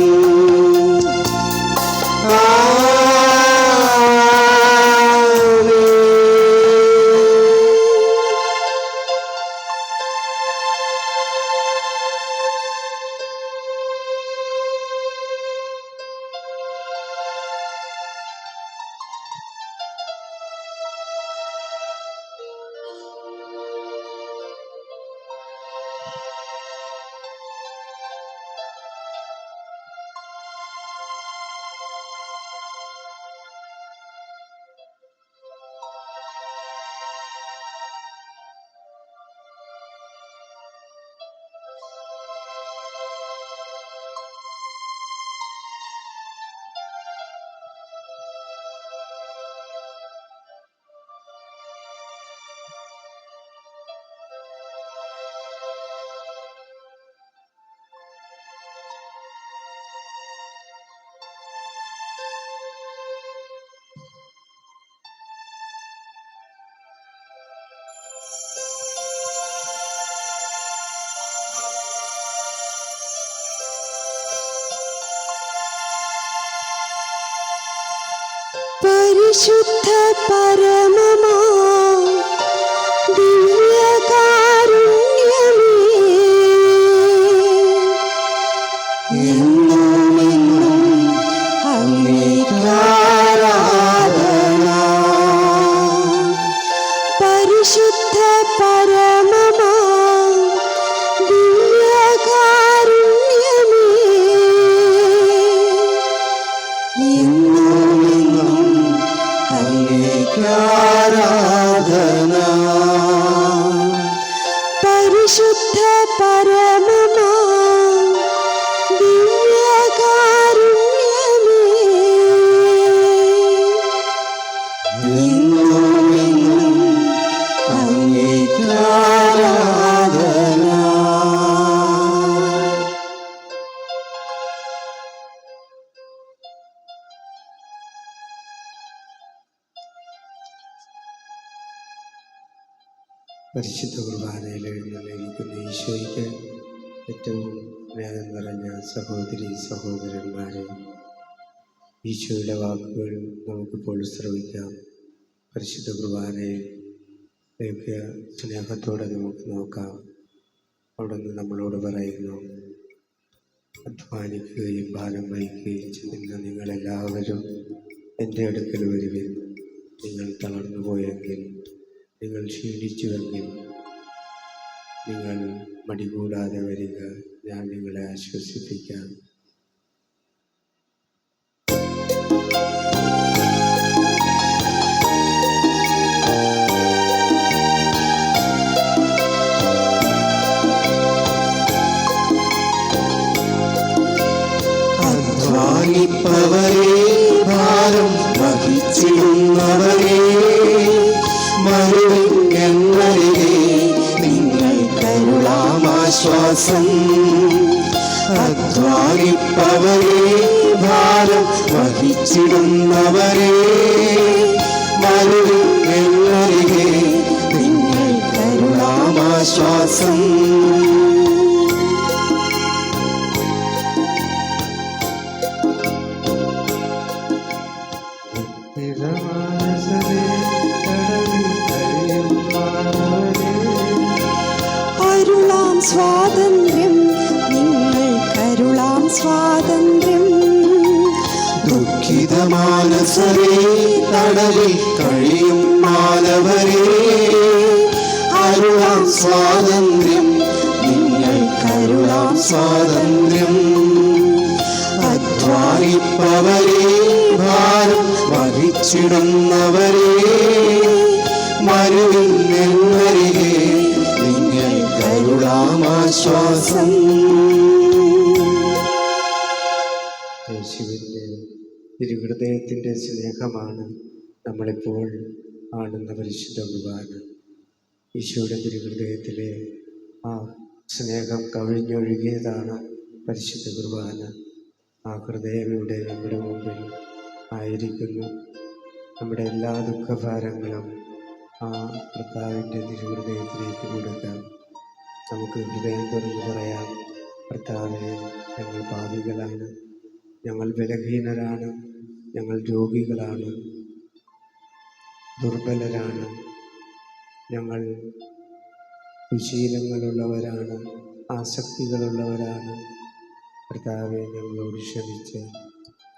പരിശുദ്ധ പരമമാ ദിവ്യകാരുണ്യമേ, എന്നുമെന്നും അങ്ങേക്കാരാധന. പരിശുദ്ധ പരമമാ ദിവ്യകാരുണ്യമേ, എന്നും ആരാധന. പരിശുദ്ധ പരമമാ ദിവ്യകാരുണ്യമേ, എന്നും എന്നും അങ്ങേക്ക് ആരാധന. പരിശുദ്ധ കുർബാനയിൽ എഴുന്നള്ളിയിരിക്കുന്ന ഈശോയ്ക്ക് ഏറ്റവും സ്നേഹം നിറഞ്ഞ സഹോദരി സഹോദരന്മാരെ, ഈശോയുടെ വാക്കുകൾ നമുക്കിപ്പോൾ ശ്രവിക്കാം. പരിശുദ്ധ കുർബാനയിലേക്ക് സ്നേഹത്തോടെ നമുക്ക് നോക്കാം. അവിടുന്ന് നമ്മളോട് പറയുന്നു, അധ്വാനിക്കുകയും ഭാരം വഹിക്കുകയും ചെയ്യുന്ന നിങ്ങളെല്ലാവരും എൻ്റെ അടുക്കൽ വരുവിൻ. നിങ്ങൾ തളർന്നു പോയെങ്കിൽ, നിങ്ങൾ ക്ഷീണിച്ചുവെങ്കിൽ നിങ്ങൾ മടികൂടാതെ വരിക, ഞാൻ നിങ്ങളെ ആശ്വസിപ്പിക്കാം. അധ്വാനിപ്പവരെ, ഭാരം വഹിച്ചിടുന്നവരെ, വരുവിൻ എന്നരികെ, നിങ്ങൾ കരുളാമാശ്വാസം. അധ്വാനിപ്പവരെ, ഭാരം വഹിച്ചിടുന്നവരെ, വരുവിൻ എന്നരികെ, നിങ്ങൾ കരുളാമാശ്വാസം. അരുളാം സ്വാതന്ത്ര്യം, നിങ്ങൾ കരുളാം സ്വാതന്ത്ര്യം. ദുഃഖിതമാനസരേ, തടവിൽ കഴിയും മാനവരേ, അരുളാം സ്വാതന്ത്ര്യം, നിങ്ങൾ കരുളാം സ്വാതന്ത്ര്യം. അധ്വാനിപ്പവരെ, ഭാരം വഹിച്ചിടുന്നവരെ, വരുവിൻ എന്നരികെ, നിങ്ങൾ കരുളാമാശ്വാസം. യേശുവിൻ്റെ തിരുഹൃദയത്തിൻ്റെ സ്നേഹമാണ് നമ്മളിപ്പോൾ കാണുന്ന പരിശുദ്ധ കുർബാന. ഈശോയുടെ തിരുഹൃദയത്തിലെ ആ സ്നേഹം കവിഞ്ഞൊഴുകിയതാണ് പരിശുദ്ധ കുർബാന. ആ ഹൃദയം ഇവിടെ നമ്മുടെ മുമ്പിൽ ആയിരിക്കുന്നു. നമ്മുടെ എല്ലാ ദുഃഖഭാരങ്ങളും ആ കർത്താവിൻ്റെ തിരുഹൃദയത്തിലേക്ക് കൊടുക്കാം. നമുക്ക് ഹൃദയം തുറന്ന് പറയാം, കർത്താവേ, ഞങ്ങൾ പാപികളാണ്, ഞങ്ങൾ ബലഹീനരാണ്, ഞങ്ങൾ രോഗികളാണ്, ദുർബലരാണ്, ഞങ്ങൾ കുശീലങ്ങളുള്ളവരാണ്, ആസക്തികളുള്ളവരാണ്. കർത്താവെ, ഞങ്ങളോട് ക്ഷമിച്ച്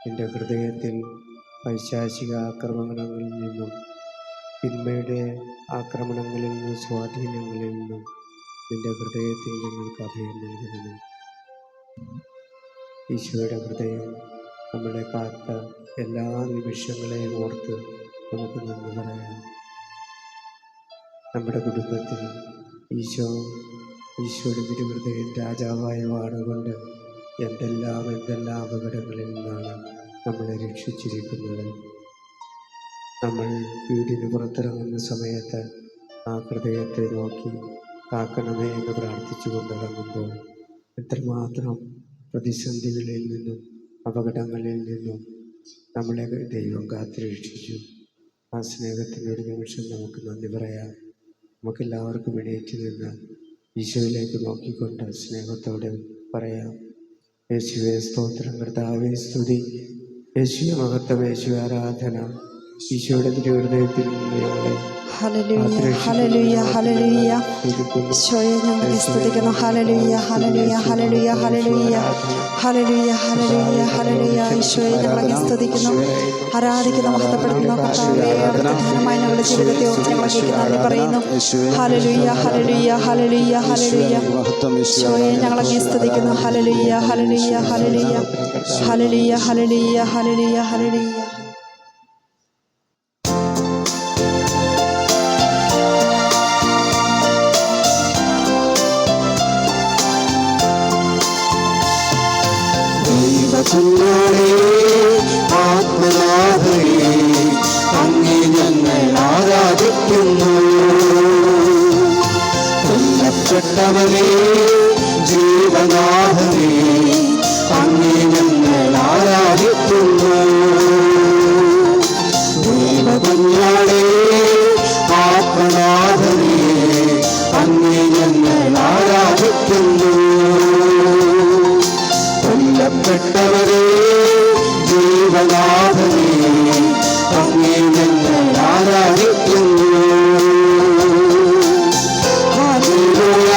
എൻ്റെ ഹൃദയത്തിൽ പൈശാചിക ആക്രമണങ്ങളിൽ നിന്നും, തിന്മയുടെ ആക്രമണങ്ങളിൽ നിന്നും, സ്വാധീനങ്ങളിൽ നിന്നും നിൻ്റെ ഹൃദയത്തിൽ ഞങ്ങൾക്ക് അഭയം നൽകണമേ. ഈശോയുടെ ഹൃദയം നമ്മളെ കാത്ത എല്ലാ നിമിഷങ്ങളെയും ഓർത്ത് നമുക്ക് നന്ദി പറയാം. നമ്മുടെ കുടുംബത്തിൽ ഈശോയുടെ തിരുഹൃദയം രാജാവായ വാടുകൊണ്ട് എന്തെല്ലാം അപകടങ്ങളിൽ നിന്നാണ് നമ്മളെ രക്ഷിച്ചിരിക്കുന്നത്. നമ്മൾ വീടിന് പുറത്തിറങ്ങുന്ന സമയത്ത് ആ ഹൃദയത്തെ നോക്കി കാക്കണമേ എന്ന് പ്രാർത്ഥിച്ചു കൊണ്ടിറങ്ങുമ്പോൾ എത്രമാത്രം പ്രതിസന്ധികളിൽ നിന്നും അപകടങ്ങളിൽ നിന്നും നമ്മളെ ദൈവം കാത്തുരക്ഷിച്ചു. ആ സ്നേഹത്തിനൊരു നിമിഷം നമുക്ക് നന്ദി പറയാം. നമുക്കെല്ലാവർക്കും എണീറ്റ് നിന്ന് ഈശോയിലേക്ക് നോക്കിക്കൊണ്ട് സ്നേഹത്തോടെ പറയാം, യേശുവേ സ്തോത്രം, കർത്താവേ സ്തുതി, യേശുവേ മഹത്വം, യേശുവേ ആരാധന. ഈശോയുടെ തിരുഹൃദയത്തിൽ നിന്ന് ഞങ്ങളെ ഹല്ലേലൂയ, ഹല്ലേലൂയ, ഹല്ലേലൂയ. ഈശോയെ ഞങ്ങൾ സ്തുതിക്കുന്നു. ഹല്ലേലൂയ, ഹല്ലേലൂയ, ഹല്ലേലൂയ, ഹല്ലേലൂയ, ഹല്ലേലൂയ, ഹല്ലേലൂയ, ഹല്ലേലൂയ. ഈശോയെ ഞങ്ങളെ സ്തുതിക്കുന്നു, ആരാധിക്കുന്നു, മഹത്വപ്പെടുത്തുന്നു. കർത്താവേ, അവിടുത്തെ ധനമായി ഞങ്ങളുടെ ജീവിതത്തെ ഓർത്ത് ഞങ്ങളെ നന്ദി പറയുന്നു. ഹല്ലേലൂയ, ഹല്ലേലൂയ, ഹല്ലേലൂയ, ഹല്ലേലൂയ. ഈശോയെ ഞങ്ങളെ സ്തുതിക്കുന്നു. ഹല്ലേലൂയ, ഹല്ലേലൂയ, ഹല്ലേലൂയ, ഹല്ലേലൂയ, ഹല്ലേലൂയ, ഹല്ലേലൂയ, ഹല്ലേലൂയ. ആരാധിക്കുന്നു. കൊല്ലപ്പെട്ടവനെ ജീവനാഥനെ അങ്ങേ ഞങ്ങൾ ആരാധിക്കുന്നു. ദൈവകുഞ്ഞാടേ ആത്മനാഥനെ അങ്ങേ ഞങ്ങൾ ആരാധിക്കുന്നു. കൊല്ലപ്പെട്ടവരെ ജീവനാഥനെ അങ്ങേ ഞങ്ങൾ ആരാധിക്കുന്നു. ഹല്ലേലൂയ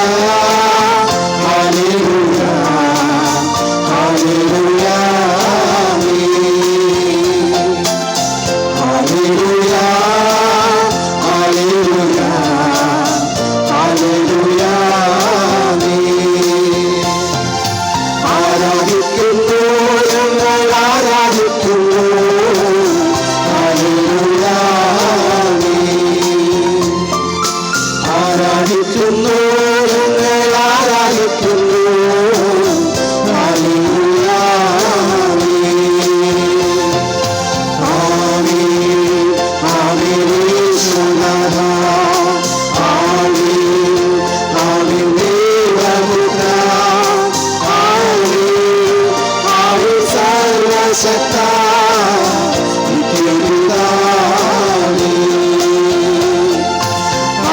ഹല്ലേലൂയ ഹല്ലേലൂയ ഹല്ലേലൂയ ഹല്ലേലൂയ ഹല്ലേലൂയ ആരാധിക്കുന്നു ഞങ്ങൾ ആരാധിക്കുന്നു. ഹല്ലേലൂയ ആരാധിക്കുന്നു ഞങ്ങൾ ആരാധിക്കുന്നു. ഹല്ലേലൂയ ആമേൻ ആമേൻ യേശുനാഥ ആമേൻ ആമേൻ ദൈവപുത്ര ആമേൻ ആമേൻ സർവശക്ത നിത്യപിതാവേ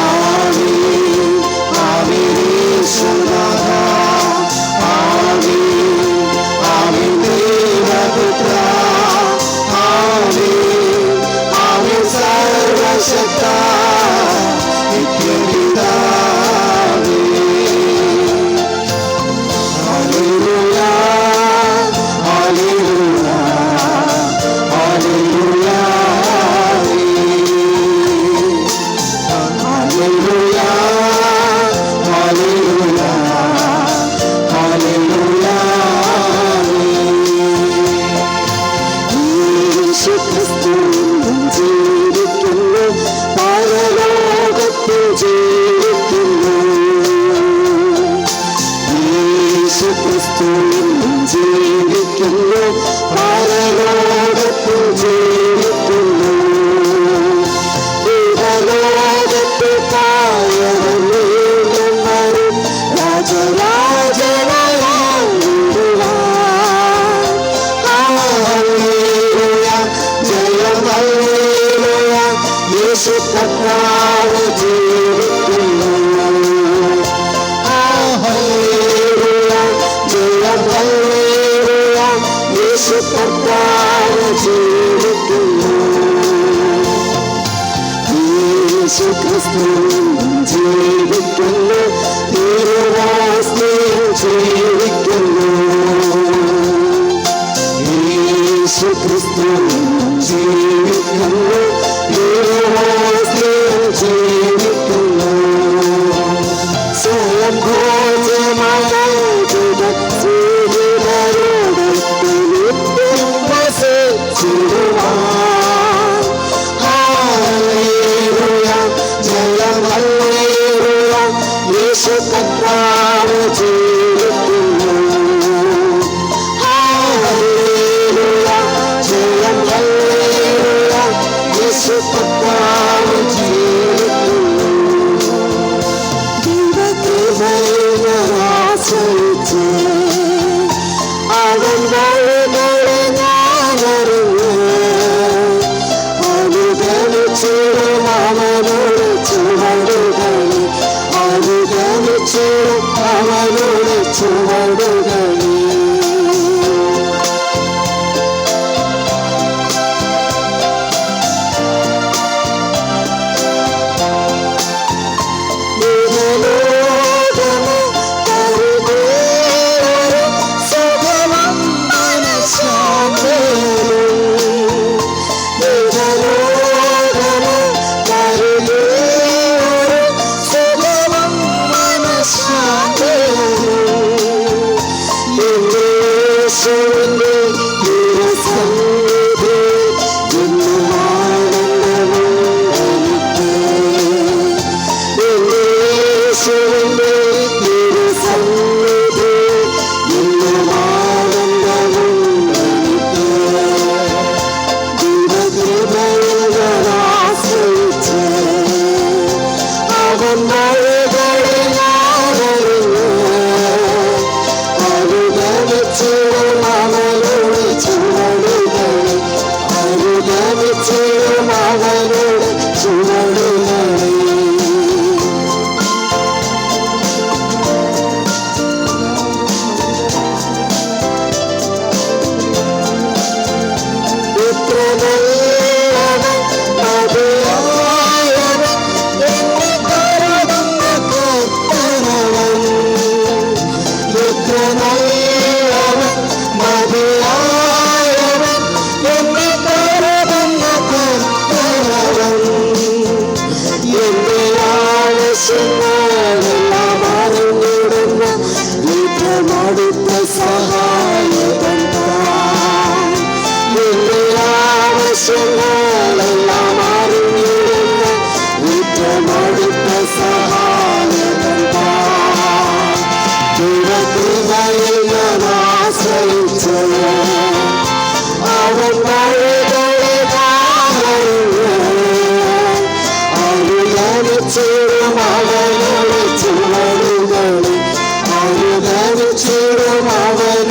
ആമേൻ ആമേൻ യേശുനാഥ ആമേൻ ആമേൻ ദൈവപുത്ര ആമേൻ ആമേൻ സർവശക്ത നിത്യപിതാവേ ഹല്ലേലൂയ ഹല്ലേലൂയ ഹല്ലേലൂയ ഹല്ലേലൂയ ഹല്ലേലൂയ ഹല്ലേലൂയ യേശുക്രിസ്തുവിൽ ജീവിക്കുന്നു പരലോകത്തിൽ ജീവിക്കുന്നു. യേശുക്രിസ്തുവിൽ ജീവിക്കുന്നു പരലോകത്തിൽ ജീവിക്കുന്നു. ഇഹലോകത്തിൽ താഴവൻ വീണ്ടും വരും രാജരാജനായി വരുവാൻ. ഹല്ലേലൂയ ജയം ഹല്ലേലൂയ യേശു കർത്താവ് ജീവിക്കുന്നു. ഹല്ലേലൂയ ജയം ഹല്ലേലൂയ യേശു കർത്താവ് ജീവിക്കുന്നു. യേശുക്രിസ്തു ജീവിക്കുന്നു തിരുവാസ്തിയിൽ ജീവിക്കുന്നു. യേശുക്രിസ്തു ജീവിക്കുന്നു തിരുവാസ്തിയിൽ ജീവിക്കുന്നു. സ്വയം ഭോജമായ സൂര്യനോടൊത്ത് നിത്യം വസിച്ചിടുവാൻ. ഹല്ലേലൂയ ജയം ഹല്ലേലൂയ യേശു കർത്താവ് ജീവിക്കുന്നു. ഹല്ലേലൂയ ജയം ഹല്ലേലൂയ യേശു കർത്താവ് ജീവിക്കുന്നു. ദൈവകൃപയെ ആശ്രയിച്ച് അവൻ വഴികളെ ഞാനറിഞ്ഞ് അനുഗമിച്ചിടും അവനോട് ചുവടുകളി അനുഗമിച്ചിടും അവനോട് ചുവടുകളി. ഇഹലോകമേ കരുതേറും സുഖമമ്പന ശാന്തേറും. ഇഹലോകമേ അവൻ വഴികളിൽ ഞാനറിഞ്ഞു അനുഗമിച്ചിടും അവനുടെ ചുവടുകളെ അനുഗമിച്ചിടും അവനുടെ ചുവടുകളെ എത്ര നല്ലവൻ മതിയായവൻ എന്നെ കരുതുന്ന കർത്തനവൻ എത്ര നല്ലവൻ മതിയായവൻ എന്നെ കരുതുന്ന കർത്തനവൻ എന്റെ ആവശ്യങ്ങളെല്ലാം അറിഞ്ഞിടുന്ന ഏറ്റമടുത്ത സഹായകൻ താൻ എന്റെ ആവശ്യങ്ങളെല്ലാം അറിഞ്ഞിടുന്ന ഏറ്റമടുത്ത സഹായകൻ താൻ ദൈവകൃപയിൽ ഞാൻ ആശ്രയിച്ച് അവൻ വഴികളെ കാണുന്നു അനുഗമിച്ചിടും അവനുടെ ചുവടുകളെ അനുഗമിച്ചിടും അവനുടെ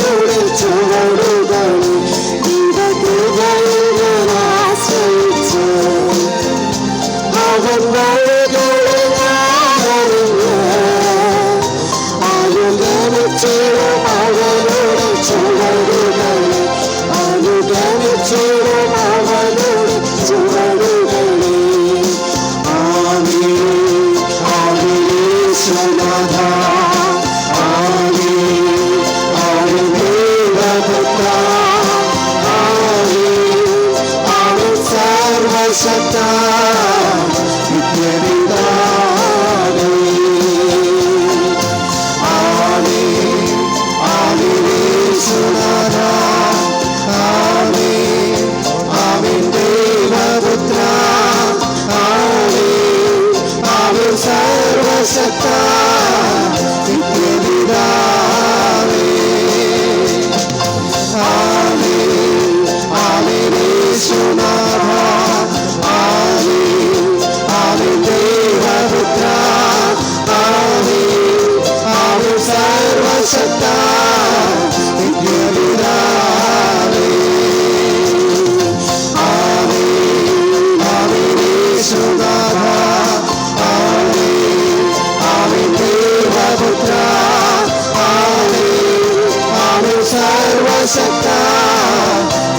ചുവടുകളെ ദൈവകൃപയിൽ ഞാൻ ആശ്രയിച്ച് അവൻ വഴികളെ ഞാനറിഞ്ഞ് അനുഗമിച്ചിടും അവനുടെ ചുവടുകളെ അനുഗമിച്ചിടും അവനുടെ ചുവടുകളെ ആമേൻ ആമേൻ യേശുനാഥ ആമേൻ ആമേൻ ദൈവപുത്ര ആമേൻ ആമേൻ സർവശക്ത നിത്യപിതാവേ ആമേൻ ആമേൻ യേശുനാഥ ആമേൻ ആമേൻ ദൈവപുത്ര ആമേൻ ആമേൻ സർവശക്ത നിത്യപിതാവേ ആമേൻ ആമേൻ യേശുനാഥ ആമേൻ ആമേൻ ദൈവപുത്ര ആമേൻ ആമേൻ സർവശക്ത നിത്യപിതാവേ ആമേൻ ആമേൻ യേശുനാഥ ആമേൻ ആമേൻ ദൈവപുത്ര ആമേൻ ആമേൻ സർവശക്ത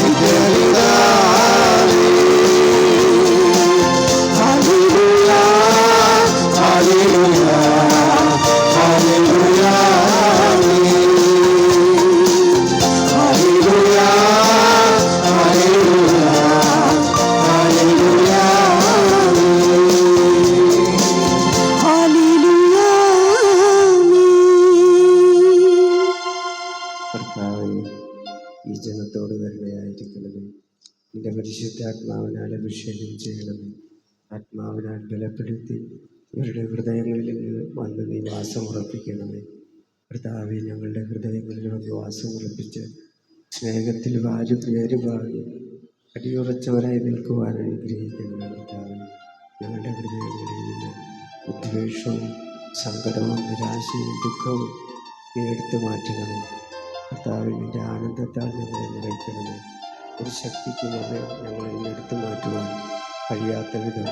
നിത്യപിതാവേ ഹല്ലേലൂയ ഹല്ലേലൂയ ഹല്ലേലൂയ ഹല്ലേലൂയ ഹല്ലേലൂയ ഹല്ലേലൂയ കർത്താവേ ഈ ജനത്തോട് കരുണയായിരിക്കണമേ നിന്റെ പരിശുദ്ധാത്മാവിനാൽ അഭിഷേകം ചെയ്യണമേ ആത്മാവിനാൽ ബലപ്പെടുത്തി ഇവരുടെ ഹൃദയങ്ങളിൽ വന്ന് നീ വാസമുറപ്പിക്കണമേ കർത്താവെ ഞങ്ങളുടെ ഹൃദയങ്ങളിൽ വന്ന് വാസമുറപ്പിച്ച് സ്നേഹത്തിൽ വേരുപാകി അടിയുറച്ചവരായി നിൽക്കുവാൻ അനുഗ്രഹിക്കണമേ കർത്താവെ ഞങ്ങളുടെ ഹൃദയങ്ങളിൽ നിന്ന് ഉദ്വേഷവും സങ്കടവും നിരാശയും ദുഃഖവും നീ എടുത്തു മാറ്റണമേ കർത്താവെ നിന്റെ ആനന്ദത്താൽ ഞങ്ങളെ നിറയ്ക്കണമേ ഒരു ശക്തിക്കും അത് ഞങ്ങളിൽ നിന്ന് എടുത്തു മാറ്റുവാൻ കഴിയാത്ത വിധം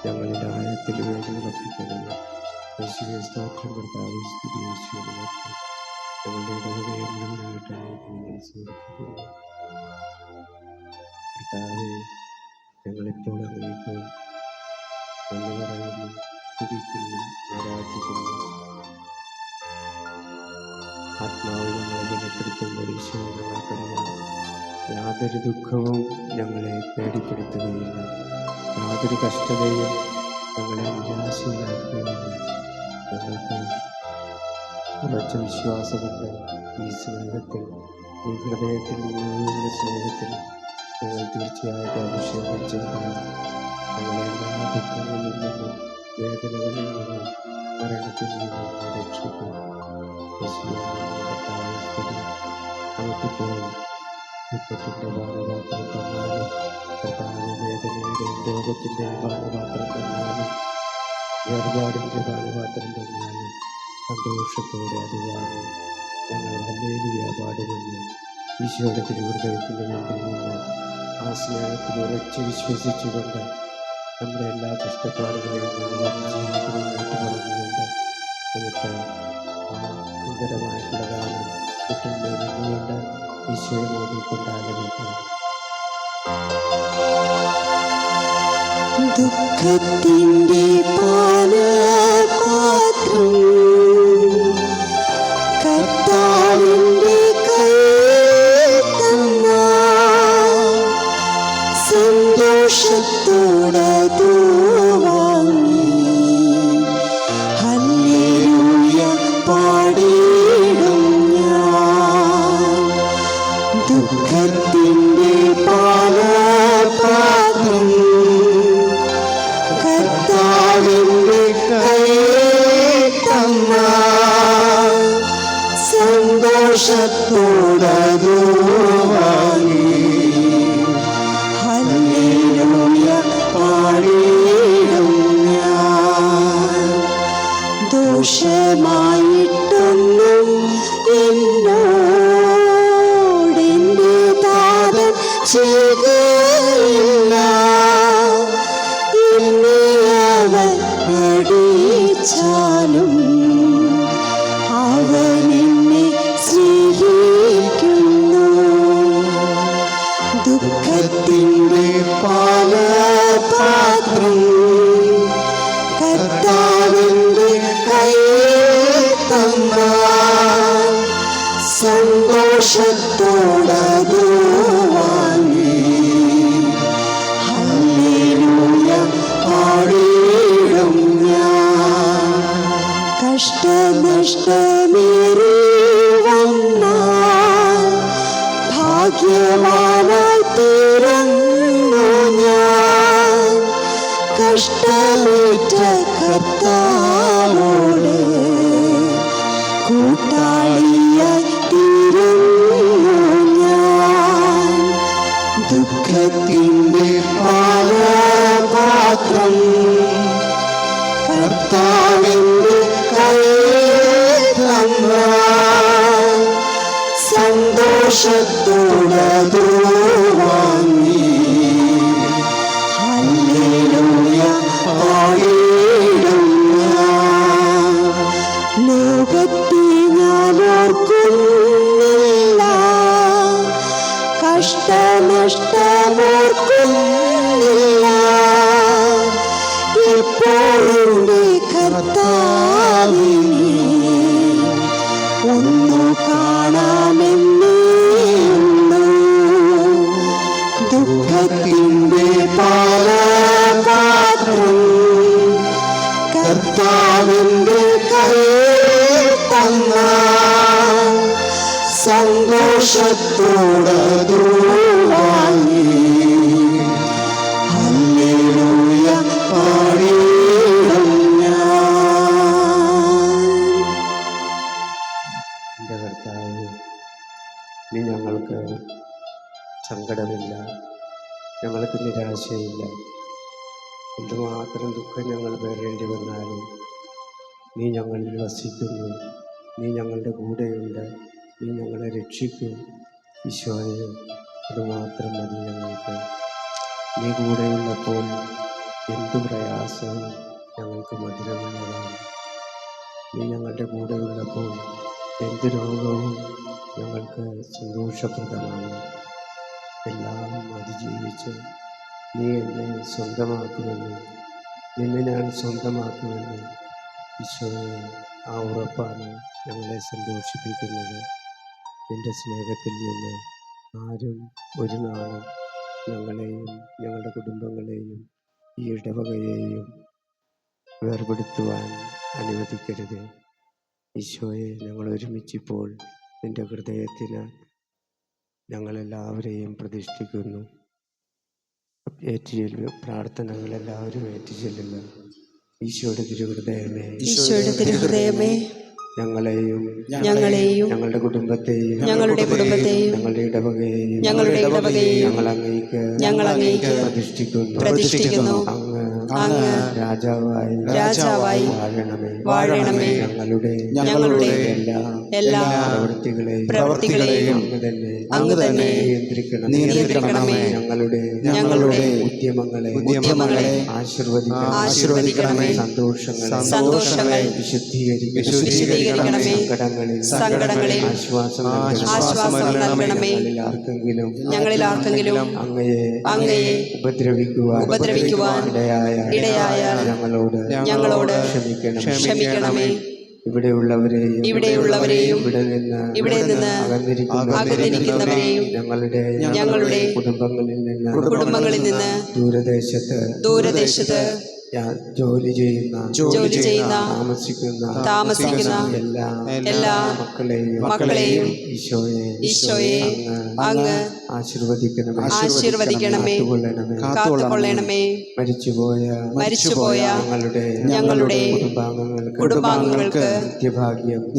ഞങ്ങളുടെ ആഴത്തിൽ വേണ്ടി ഉറപ്പിക്കണമേ യേശുവേ സ്തോത്രം കർത്താവേ സ്തുതി യേശുവേ മഹത്വം ഞങ്ങളുടെ ഇടവകയെ മുഴുവനായിട്ട് നിങ്ങൾ സമർപ്പിക്കുന്നു കർത്താവേ ഞങ്ങളിപ്പോൾ അങ്ങേക്ക് നന്ദി പറയുന്നു സ്തുതിക്കുന്നു ആരാധിക്കുന്നു ആത്മാവ് ഞങ്ങളെ ബലപ്പെടുത്തുമ്പോൾ ഈശോ ഞങ്ങൾക്കറിയാം യാതൊരു ദുഃഖവും ഞങ്ങളെ പേടിപ്പെടുത്തുകയില്ല യാതൊരു കഷ്ടതയും ഞങ്ങളെ നിരാശയിലാക്കുകയില്ല ഞങ്ങൾക്ക് ഉറച്ച വിശ്വാസമുണ്ട് ഈ സ്നേഹത്തിൽ ഈ ഹൃദയത്തിൽ നിന്നുള്ള സ്നേഹത്തിൽ ഞങ്ങൾ തീർച്ചയായിട്ടും അഭിഷേകം ചെയ്താൽ ഞങ്ങളെ എല്ലാ ദുഃഖങ്ങളിൽ നിന്നും വേദനകളിൽ നിന്നും മരണത്തിൽ നിന്നും രക്ഷിക്കും നമുക്കിപ്പോൾ ദുഃഖത്തിൻ്റെ പാനപാത്രം തന്നാലും കർത്താവ് വേദനയുടെയും രോഗത്തിൻ്റെയും പാനപാത്രം തന്നാലും വേർപാടിൻ്റെ പാനപാത്രം തന്നാലും സന്തോഷത്തോടെ അത് വാങ്ങി ഞങ്ങൾ ഹല്ലേലൂയ പാടുമെന്ന് ഈശോയുടെ തിരുഹൃദയത്തിൻ്റെ മുമ്പിൽ നിന്ന് ആ സ്നേഹത്തിൽ ഉറച്ചു വിശ്വസിച്ചുകൊണ്ട് നമ്മുടെ എല്ലാ കഷ്ടപ്പാടുകളെയും ഞങ്ങൾ അതിജീവിക്കുമെന്നായിട്ട് പറഞ്ഞുകൊണ്ട് നമുക്ക് ആ സുന്ദരമായിട്ടുള്ള ഗാനം കുട്ടികളിൽ നിന്നുകൊണ്ട് ഈശോയെ നോക്കിക്കൊണ്ട് ആലപിക്കാം. ദുഃഖത്തിൻ്റെ പാനപാത്രം കർത്താവിൻ്റെ കയ്യിൽ തന്നാൽ സന്തോഷത്തോടതു വാങ്ങി ഹല്ലേലൂയ പാടിയിടും ഞാൻ. ദുഃഖത്തിൻ്റെ പാനപാത്രം കർത്താവിൻ്റെ കയ്യിൽ തന്നാൽ സന്തോഷത്തോടതു വാങ്ങി ഹല്ലേലൂയ പാടിയിടും ഞാൻ. ദോഷമായിട്ടൊന്നും എന്നോടെൻ്റെ താതൻ ചെയ്യുകയില്ല. എന്നെ അവൻ അടിച്ചാലും അവൻ എന്നെ സ്നേഹിക്കുന്നു. ദുഃഖത്തിൻ്റെ പാനപാത്രം കർത്താവിൻ്റെ കയ്യിൽ തന്നാൽ സന്തോഷത്തോടതു വാങ്ങി ഹല്ലേലൂയ പാടിയിടും ഞാൻ. കഷ്ടനഷ്ടമേറി വന്നാൽ ഭാഗ്യവാനായി തീരുന്നു ഞാൻ. കഷ്ടമേറ്റ കർത്താവോട് കൂട്ടാളിയായി തീരുന്നു ഞാൻ. ദുഃഖത്തിൻ്റെ പാനപാത്രം കർത്താവിൻ്റെ കയ്യിൽ തന്നാൽ സന്തോഷത്തോടതു വാങ്ങി ഹല്ലേലൂയ പാടിയിടും ഞാൻ. ലോകത്തെ ഞാൻ ഓർക്കുന്നില്ല, കഷ്ടനഷ്ടമോർക്കുന്നില്ല. എപ്പോഴെൻ്റെ കർത്താവിനെ ഒന്നു കാണാമെന്നേ ഉള്ളൂ. ദുഃഖത്തിൻ്റെ പാനപാത്രം കർത്താവിൻ്റെ കയ്യിൽ തന്നാൽ സന്തോഷത്തോടതു വാങ്ങി ഹല്ലേലൂയ പാടിയിടും ഞാൻ. എൻ്റെ കർത്താവേ, നീ ഞങ്ങൾക്ക് സങ്കടമില്ല, ഞങ്ങൾക്ക് നിരാശയില്ല. എന്തുമാത്രം ദുഃഖം ഞങ്ങൾ പേറേണ്ടി വന്നാലും നീ ഞങ്ങളിൽ വസിക്കുന്നു, നീ ഞങ്ങളുടെ കൂടെയുണ്ട്, നീ ഞങ്ങളെ രക്ഷിക്കും. ഈശോയെ, അതുമാത്രം മതി ഞങ്ങൾക്ക്. നീ കൂടെയുള്ളപ്പോൾ എന്തു പ്രയാസവും ഞങ്ങൾക്ക് മധുരമുള്ളതാണ്. നീ ഞങ്ങളുടെ കൂടെയുള്ളപ്പോൾ എന്ത് രോഗവും ഞങ്ങൾക്ക് സന്തോഷപ്രദമാണ്. എല്ലാം അതിജീവിച്ച് നീ എന്നെ സ്വന്തമാക്കുമെന്നും നിന്നെ ഞാൻ സ്വന്തമാക്കുമെന്നും ഈശോയെ, ആ ഉറപ്പാണ് ഞങ്ങളെ സന്തോഷിപ്പിക്കുന്നത്. നിൻ്റെ സ്നേഹത്തിൽ നിന്ന് ആരും ഒരു നാളും ഞങ്ങളെയും ഞങ്ങളുടെ കുടുംബങ്ങളെയും ഈ ഇടവകയെയും വേർപെടുത്തുവാൻ അനുവദിക്കരുത്. ഈശോയെ, ഞങ്ങൾ ഒരുമിച്ചിപ്പോൾ നിൻ്റെ ഹൃദയത്തിന് ഞങ്ങളെല്ലാവരെയും പ്രതിഷ്ഠിക്കുന്നു. ഏറ്റുചൊല്ലുക, പ്രാർത്ഥനകളെല്ലാവരും ഏറ്റുചൊല്ലുക. ഈശോയുടെ തിരുഹൃദയമേ, ഈശോയുടെ തിരുഹൃദയമേ, ഞങ്ങളെയും ഞങ്ങളുടെ കുടുംബത്തെയും ഞങ്ങളുടെ ഇടവകയെയും ഞങ്ങൾ അങ്ങേക്ക് പ്രതിഷ്ഠിക്കുന്നു. അങ്ങ് അങ്ങ് രാജാവായി വാഴണമേ. ഞങ്ങളുടെ എല്ലാ പ്രവൃത്തികളെയും അങ്ങ് തന്നെ നിയന്ത്രിക്കണമേ. ഞങ്ങളുടെ ഉദ്യമങ്ങളെ ആശീർവദിക്കണമേ. സന്തോഷങ്ങൾ വിശുദ്ധീകരിക്കണമേ. സങ്കടങ്ങളിൽ ആശ്വാസം നൽകണമേ. ഞങ്ങളിൽ ആർക്കെങ്കിലും അങ്ങയെ ഉപദ്രവിക്കുവാൻ ഇടയായ ഞങ്ങളോട് ക്ഷമിക്കണമേ. ഇവിടെയുള്ളവരെയും ഇവിടെ നിന്ന് അകന്നിരിക്കുന്നവരെയും ഞങ്ങളുടെ കുടുംബങ്ങളിൽ നിന്ന് ദൂരദേശത്ത് ജോലി ചെയ്യുന്ന താമസിക്കുന്ന എല്ലാ മക്കളെയും ഈശോയെ അങ്ങ് ആശീർവദിക്കണമേ, കാത്തുകൊള്ളണമേ. മരിച്ചുപോയ ഞങ്ങളുടെ കുടുംബാംഗങ്ങൾക്ക്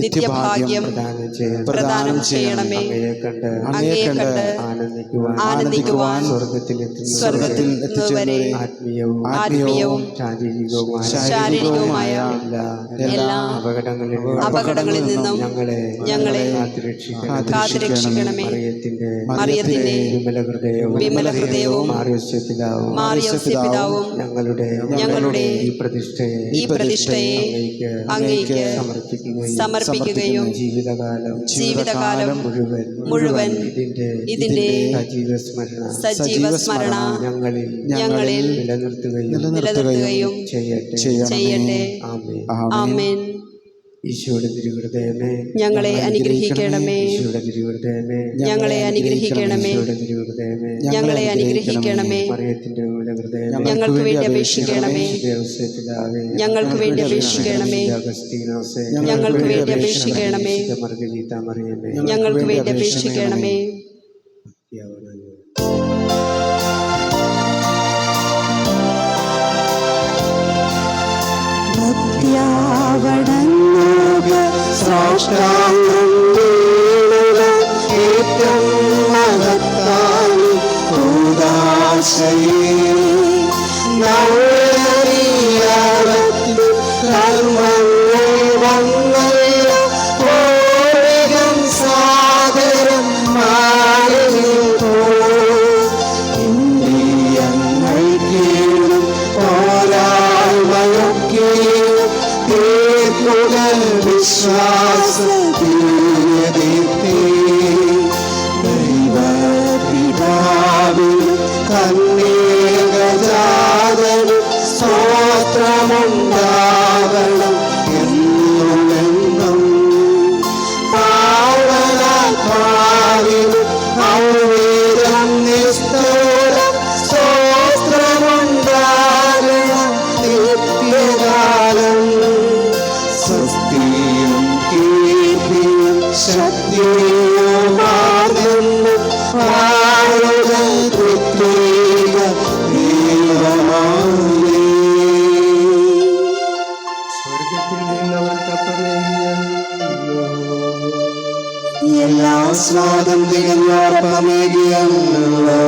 നിത്യഭാഗ്യം പ്രദാനം ചെയ്യണമേ. അങ്ങയെ കണ്ട് ആനന്ദിക്കുവാൻ സ്വർഗത്തിൽ എത്തുവരെ ആത്മീയവും ശാരീരികവുമായ എല്ലാ അപകടങ്ങളിൽ നിന്നും ഞങ്ങളെ കാത്തുരക്ഷിക്കണമേ. മറിയത്തിന്റെ വിമല ഹൃദയവും മാറിയോസ്യ പിതാവും ഞങ്ങളുടെ ഈ പ്രതിഷ്ഠയെ അങ്ങേക്ക് സമർപ്പിക്കുകയും ജീവിതകാലം മുഴുവൻ ഇതിന്റെ സജീവ സ്മരണ ഞങ്ങളിൽ നിലനിർത്തുകയും ചെയ്യട്ടെ. ആമേൻ. ഈശോയുടെ തിരുഹൃദയമേ ഞങ്ങളെ അനുഗ്രഹിക്കണമേ. ഞങ്ങളെ അനുഗ്രഹിക്കണമേ. ഞങ്ങളെ അനുഗ്രഹിക്കണമേ. ഞങ്ങൾക്ക് വേണ്ടി അപേക്ഷിക്കണമേ. ഞങ്ങൾക്ക് വേണ്ടി അപേക്ഷിക്കണമേ. ഞങ്ങൾക്ക് വേണ്ടി അപേക്ഷിക്കണമേ. ഞങ്ങൾക്ക് വേണ്ടി അപേക്ഷിക്കണമേ. ഭക്തിയാവണങ്ങുക സാഷ്ടാംഗം വീഴുക ഏറ്റവും മഹത്തായി ഉദാശയേ നവ്യറിയാവത്തിൽ കർമ്മങ്ങൾ വന്നല്ല ഓരകം സാഗരം മാറിയോ ഇന്ദ്രിയങ്ങൾ കേളും പോരായ്മയൊക്കെ വിശ്വാസീയതീർത്തി ദൈവപിതാവിൻ കന്യകജാതന് സ്തോത്രമുണ്ടാകണം എന്നുമെന്നും പാവനാത്മാവിന് ഔവേദം നിസ്തോരം സ്തോത്രമുണ്ടാകണം നിത്യകാലം. സ്വസ്തിയും കീർത്തിയും ശക്തിയുമാകുന്നു വാഴുക ത്രിത്വൈക ദൈവമായേ. സ്വർഗത്തിൽ നിന്നവർക്കപ്പമേകിയല്ലോ എല്ലാ സ്വാതന്ത്ര്യപ്പമേകിയല്ലോ.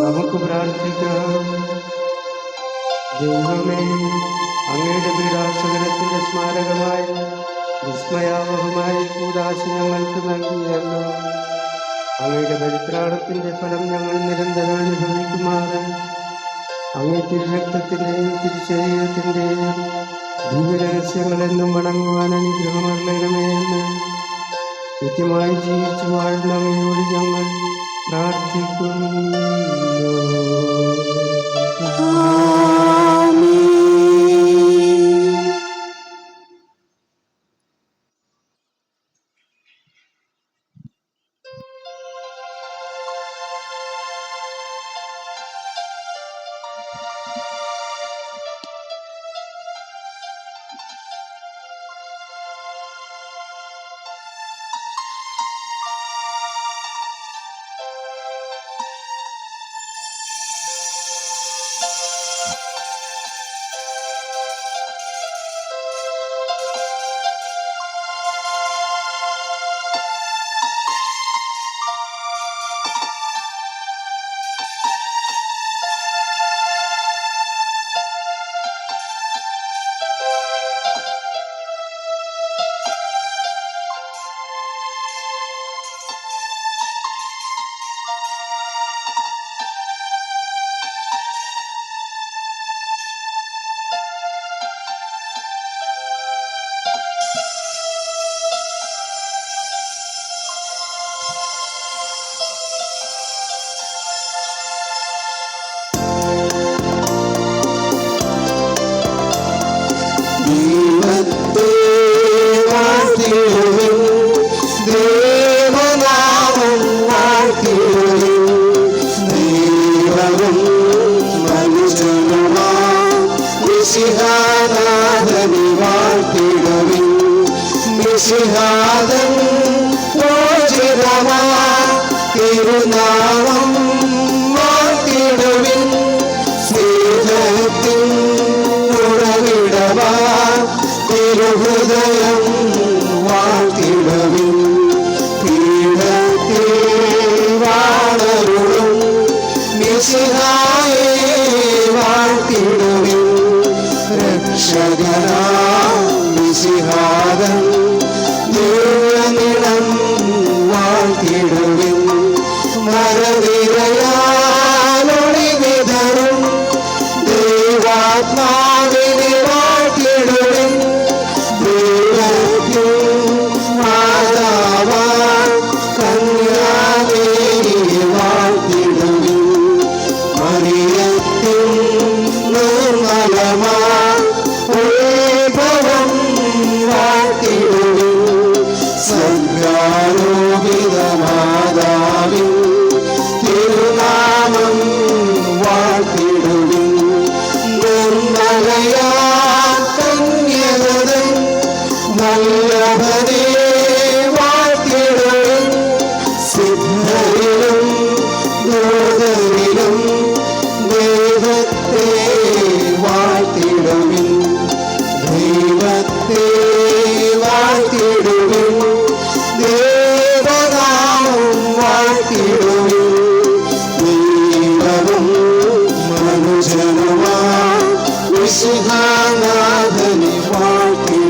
നമുക്ക് പ്രാർത്ഥിക്കാം. ദൈവമേ, അങ്ങയുടെ പീഡാസകലത്തിന്റെ സ്മാരകമായി വിസ്മയാവഹമായി കൂദാശ ഞങ്ങൾക്ക് നൽകിയല്ലോ. അങ്ങയുടെ പരിത്രാണത്തിന്റെ ഫലം ഞങ്ങൾ നിരന്തരം അനുഭവിക്കുമാറ് അങ്ങേ തിരുരക്തത്തിൻ്റെയും തിരുശരീരത്തിൻ്റെയും ദിവ്യരഹസ്യങ്ങളെന്നും വണങ്ങുവാൻ അനുഗ്രഹമരുളണമേ എന്ന് നിത്യമായി ജീവിച്ചു വാഴുന്ന അങ്ങയോട് ഞങ്ങൾ പ്രാർത്ഥിക്കുന്നു. ദൈവത്തെ വാഴ്ത്തിടുവിൻ, ദേവനാമം വാഴ്ത്തിടുവിൻ. ദൈവവും മനുഷ്യനുമാ മിശിഹാനാഥനെ വാഴ്ത്തിടുവിൻ. മിശിഹാദൻ പൂജിതമാ തിരുനാമം വാഴ്ത്തിടുവിൻ. സ്നേഹത്തിൻ ഉറവിടമാ തിരുഹൃദയം വാഴ്ത്തിടുവിൻ. പീഠത്തിൽ വാണരുളും മിശിഹായെ വാഴ്ത്തിടുവിൻ. രക്ഷകനാം മിശിഹാദൻ ദിവ്യനിടം വാഴ്ത്തിടുവിൻ. മരനിരയാലൊളി വിതറും ദൈവാത്മാവിനെ വാഴ്ത്തിടുവിൻ. ദൈവത്തിൻ മാതാവാം കന്യാമേരിയെ വാഴ്ത്തിടുവിൻ. മറിയത്തിൻ നിർമ്മലമാ ഉത്ഭവം വാഴ്ത്തിടുവിൻ. സദ്ഗാരോപിതമാതാവിൻ തിരുനാമം വാഴ്ത്തിടുവിൻ. നിർമ്മലയാ കന്യകതൻ വല്ലഭനെ വാഴ്ത്തിടുവിൻ. സിദ്ധരിലും ദൂതരിലും ദൈവത്തെ വാഴ്ത്തിടുവിൻ. ദൈവത്തെ വാഴ്ത്തിടുവിൻ. ദേവനാമം വാഴ്ത്തിടുവിൻ. ദൈവവും മനുഷ്യനുമാ മിശിഹാനാഥനെ വാഴ്ത്തിടുവിൻ.